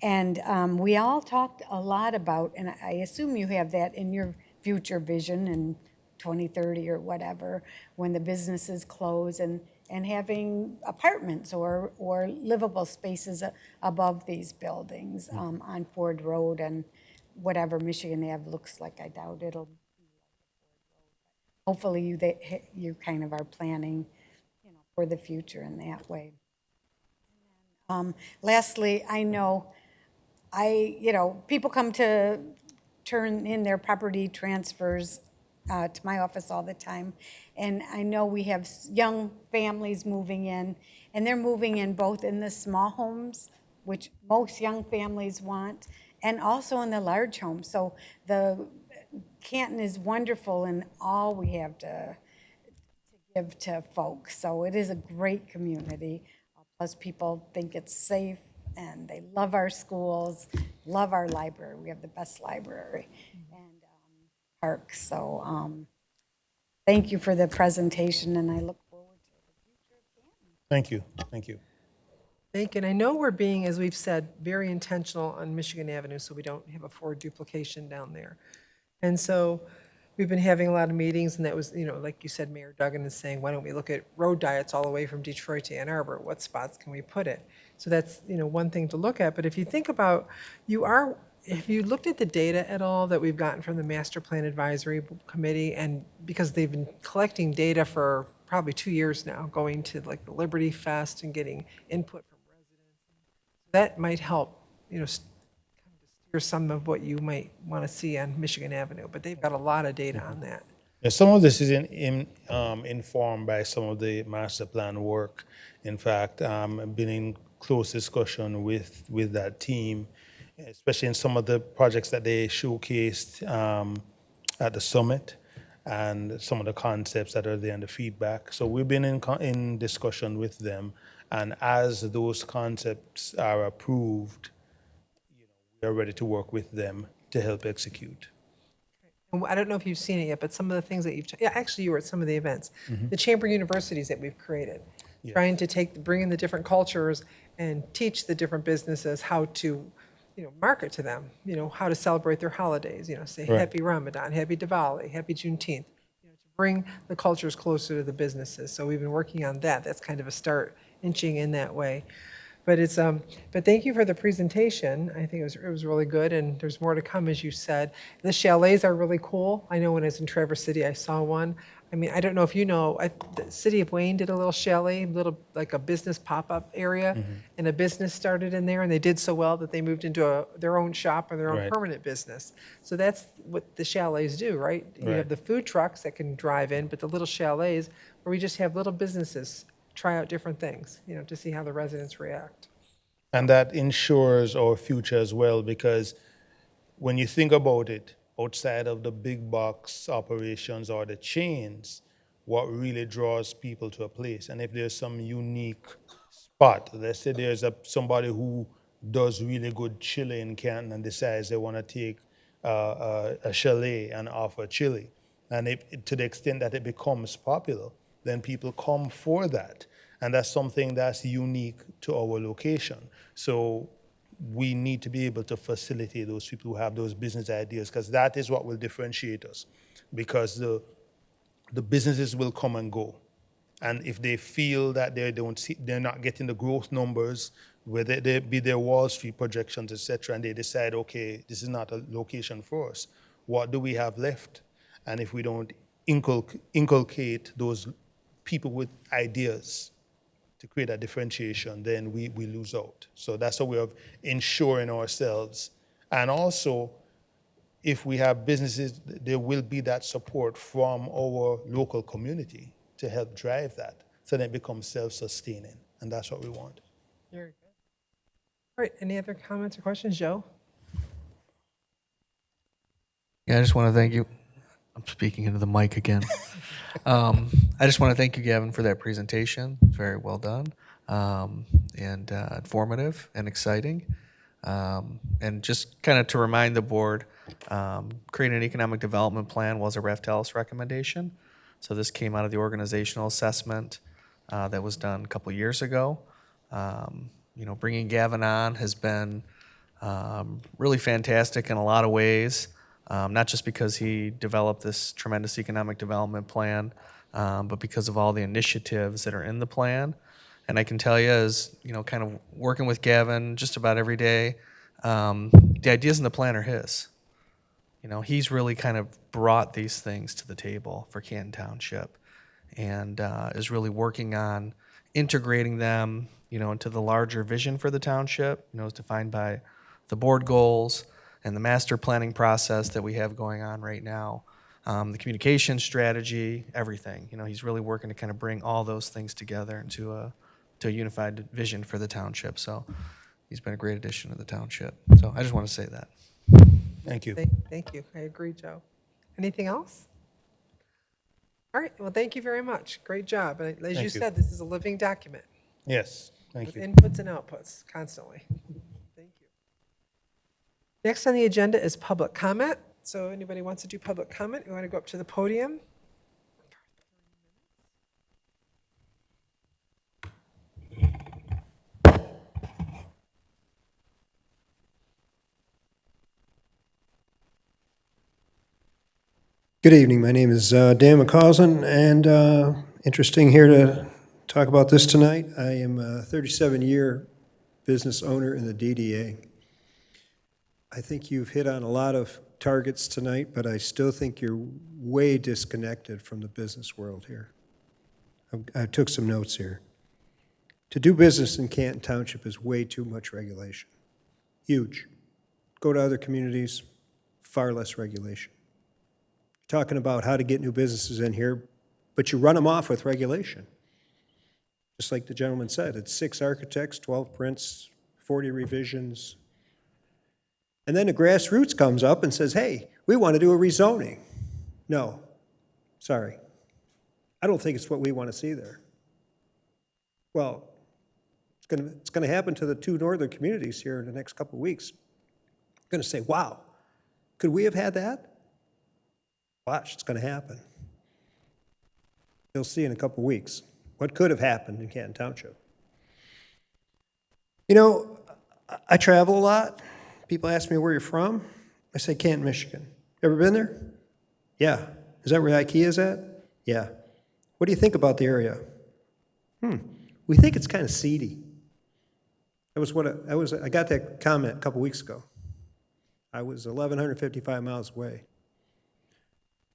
And we all talked a lot about, and I assume you have that in your future vision in 2030 or whatever, when the businesses close and having apartments or livable spaces above these buildings on Ford Road and whatever Michigan Ave looks like. I doubt it'll be like a Ford Road. Hopefully you kind of are planning, you know, for the future in that way. Lastly, I know you know, people come to turn in their property transfers to my office all the time. And I know we have young families moving in, and they're moving in both in the small homes, which most young families want, and also in the large homes. So the Canton is wonderful in all we have to give to folks. So it is a great community. Plus people think it's safe and they love our schools, love our library. We have the best library and parks. So thank you for the presentation and I look forward to the future of Canton. Thank you. Thank you. Thank you. And I know we're being, as we've said, very intentional on Michigan Avenue so we don't have a Ford duplication down there. And so we've been having a lot of meetings, and that was, you know, like you said, Mayor Duggan is saying, why don't we look at road diets all the way from Detroit to Ann Arbor? What spots can we put it? So that's, you know, one thing to look at. But if you think about, if you looked at the data at all that we've gotten from the Master Plan Advisory Committee, and because they've been collecting data for probably 2 years now, going to like the Liberty Fest and getting input from residents, that might help, you know, steer some of what you might want to see on Michigan Avenue. But they've got a lot of data on that. Yeah, some of this is informed by some of the master plan work. In fact, I've been in close discussion with that team, especially in some of the projects that they showcased at the summit and some of the concepts that are there and the feedback. So we've been in discussion with them, and as those concepts are approved, you know, we are ready to work with them to help execute. And I don't know if you've seen it yet, but some of the things that yeah, actually you were at some of the events, the chamber universities that we've created, trying to bring in the different cultures and teach the different businesses how to market to them, how to celebrate their holidays, say Right. Happy Ramadan, Happy Diwali, Happy Juneteenth, to bring the cultures closer to the businesses. So we've been working on that. That's kind of a start, inching in that way. But but thank you for the presentation. I think it was really good, and there's more to come, as you said. The chalets are really cool. I know when I was in Traverse City, I saw one. I mean, I don't know if you know, the city of Wayne did a little chalet, like a business pop-up area, and a business started in there, and they did so well that they moved into their own shop or their own Right. permanent business. So that's what the chalets do, right? You have Right. the food trucks that can drive in, but the little chalets where we just have little businesses try out different things, to see how the residents react. And that ensures our future as well, because when you think about it, outside of the big box operations or the chains, what really draws people to a place. And if there's some unique spot, let's say there's somebody who does really good chili in Canton and decides they want to take a chalet and offer chili, and to the extent that it becomes popular, then people come for that. And that's something that's unique to our location. So we need to be able to facilitate those people who have those business ideas, because that is what will differentiate us. Because the businesses will come and go, and if they feel that they're not getting the growth numbers, whether they be their Wall Street projections, etc., and they decide, okay, this is not a location for us, what do we have left? And if we don't inculcate those people with ideas to create a differentiation, then we lose out. So that's a way of ensuring ourselves. And also, if we have businesses, there will be that support from our local community to help drive that, so that it becomes self-sustaining. And that's what we want. Very good. All right, any other comments or questions, Joe? Yeah, I just want to thank you. I'm speaking into the mic again. I just want to thank you, Gavin, for that presentation. It's very well done, and informative and exciting. And just kind of to remind the board, creating an economic development plan was a Raftellus recommendation. So this came out of the organizational assessment that was done a couple years ago. Bringing Gavin on has been really fantastic in a lot of ways. Not just because he developed this tremendous economic development plan, but because of all the initiatives that are in the plan. And I can tell you, as kind of working with Gavin just about every day, the ideas in the plan are his. He's really kind of brought these things to the table for Canton Township, and is really working on integrating them, into the larger vision for the township, as defined by the board goals and the master planning process that we have going on right now, the communication strategy, everything. He's really working to kind of bring all those things together into a unified vision for the township. So he's been a great addition to the township. So I just want to say that. Thank you. Thank you. I agree, Joe. Anything else? All right, well, thank you very much. Great job. And as you you. said, this is a living document Yes, thank with you. inputs and outputs constantly. Thank you. Next on the agenda is public comment. So anybody wants to do public comment, you want to go up to the podium? Good evening. My name is Dan McCausland, and interesting here to talk about this tonight. I am a 37-year business owner in the DDA. I think you've hit on a lot of targets tonight, but I still think you're way disconnected from the business world here. I took some notes here. To do business in Canton Township is way too much regulation. Huge. Go to other communities, far less regulation. Talking about how to get new businesses in here, but you run them off with regulation. Just like the gentleman said, it's 6 architects, 12 prints, 40 revisions. And then the grassroots comes up and says, hey, we want to do a rezoning. No, sorry. I don't think it's what we want to see there. Well, it's going to happen to the 2 northern communities here in the next couple of weeks. They're going to say, wow, could we have had that? Watch, it's going to happen. You'll see in a couple weeks what could have happened in Canton Township. I travel a lot, People ask me where you're from. I say Canton, Michigan. Ever been there? Yeah. Is that where IKEA is at? Yeah. What do you think about the area? We think it's kind of seedy. I got that comment a couple weeks ago. I was 1,155 miles away.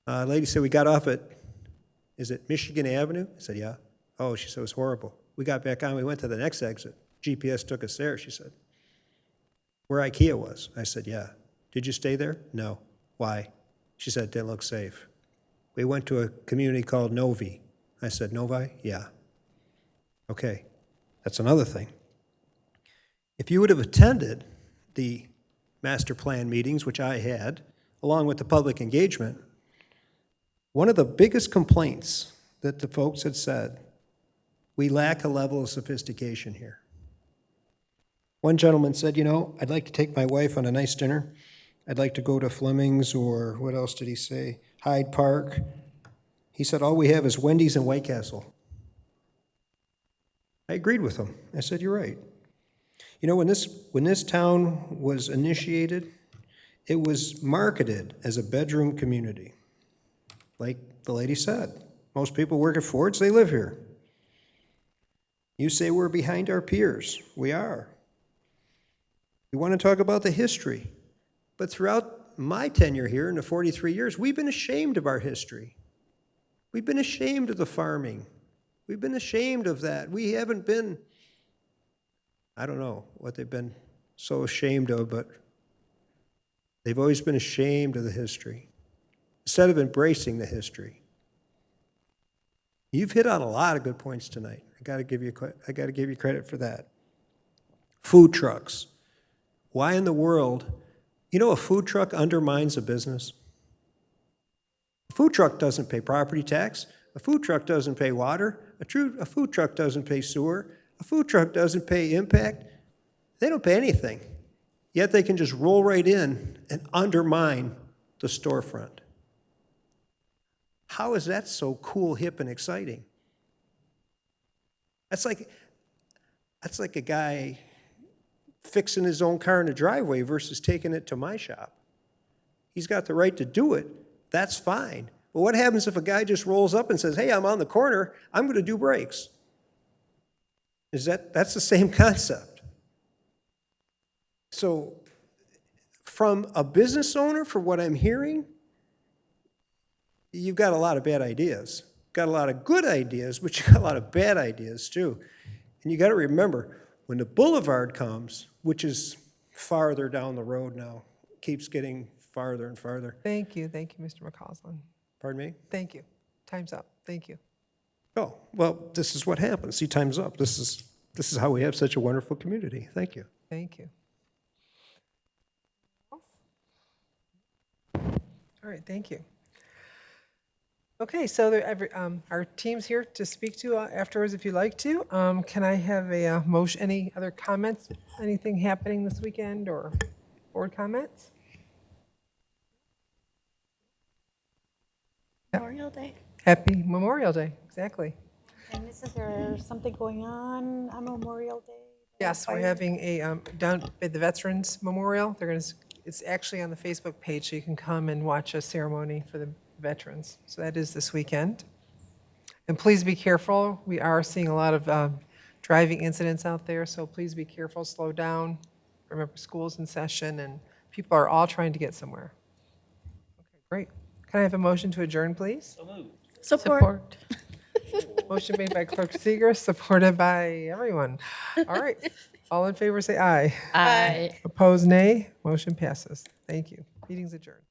A lady said, we got off at, is it Michigan Avenue? I said, yeah. Oh, she said, it was horrible. We got back on, we went to the next exit. GPS took us there, she said. Where IKEA was. I said, yeah. Did you stay there? No. Why? She said, it didn't look safe. We went to a community called Novi. I said, Novi? Yeah. Okay, that's another thing. If you would have attended the master plan meetings, which I had, along with the public engagement, one of the biggest complaints that the folks had said, we lack a level of sophistication here. One gentleman said, you know, I'd like to take my wife on a nice dinner. I'd like to go to Fleming's, or what else did he say? Hyde Park. He said, all we have is Wendy's and White Castle. I agreed with him. I said, you're right. You know, when this town was initiated, it was marketed as a bedroom community. Like the lady said, most people work at Ford's, they live here. You say we're behind our peers. We are. You want to talk about the history. But throughout my tenure here in the 43 years, we've been ashamed of our history. We've been ashamed of the farming. We've been ashamed of that. We haven't been, I don't know what they've been so ashamed of, but they've always been ashamed of the history instead of embracing the history. You've hit on a lot of good points tonight. I got to give you credit for that. Food trucks. Why in the world? You know, a food truck undermines a business. A food truck doesn't pay property tax. A food truck doesn't pay water. A food truck doesn't pay sewer. A food truck doesn't pay impact. They don't pay anything. Yet they can just roll right in and undermine the storefront. How is that so cool, hip, and exciting? That's like a guy fixing his own car in the driveway versus taking it to my shop. He's got the right to do it. That's fine. But what happens if a guy just rolls up and says, hey, I'm on the corner, I'm going to do brakes? That's the same concept. So from a business owner, for what I'm hearing, you've got a lot of bad ideas. Got a lot of good ideas, but you got a lot of bad ideas too. And you got to remember, when the boulevard comes, which is farther down the road now, keeps getting farther and farther. Thank you, Mr. McCausland. Pardon me? Thank you. Time's up. Thank you. Oh, well, this is what happens. See, time's up. This is how we have such a wonderful community. Thank you. Thank you. All right, thank you. Okay, so our team's here to speak to afterwards if you'd like to. Can I have a motion, any other comments? Anything happening this weekend or board comments? Memorial Day. Happy Memorial Day, exactly. And isn't there something going on Memorial Day? Yes, we're having a, down at the Veterans Memorial, it's actually on the Facebook page, so you can come and watch a ceremony for the veterans. So that is this weekend. And please be careful. We are seeing a lot of driving incidents out there, so please be careful, slow down. Remember, school's in session, and people are all trying to get somewhere. Okay, great. Can I have a motion to adjourn, please? Support. Motion made by Clerk Seeger, supported by everyone. All right. All in favor, say aye. Aye. Opposed, nay. Motion passes. Thank you. Meeting's adjourned.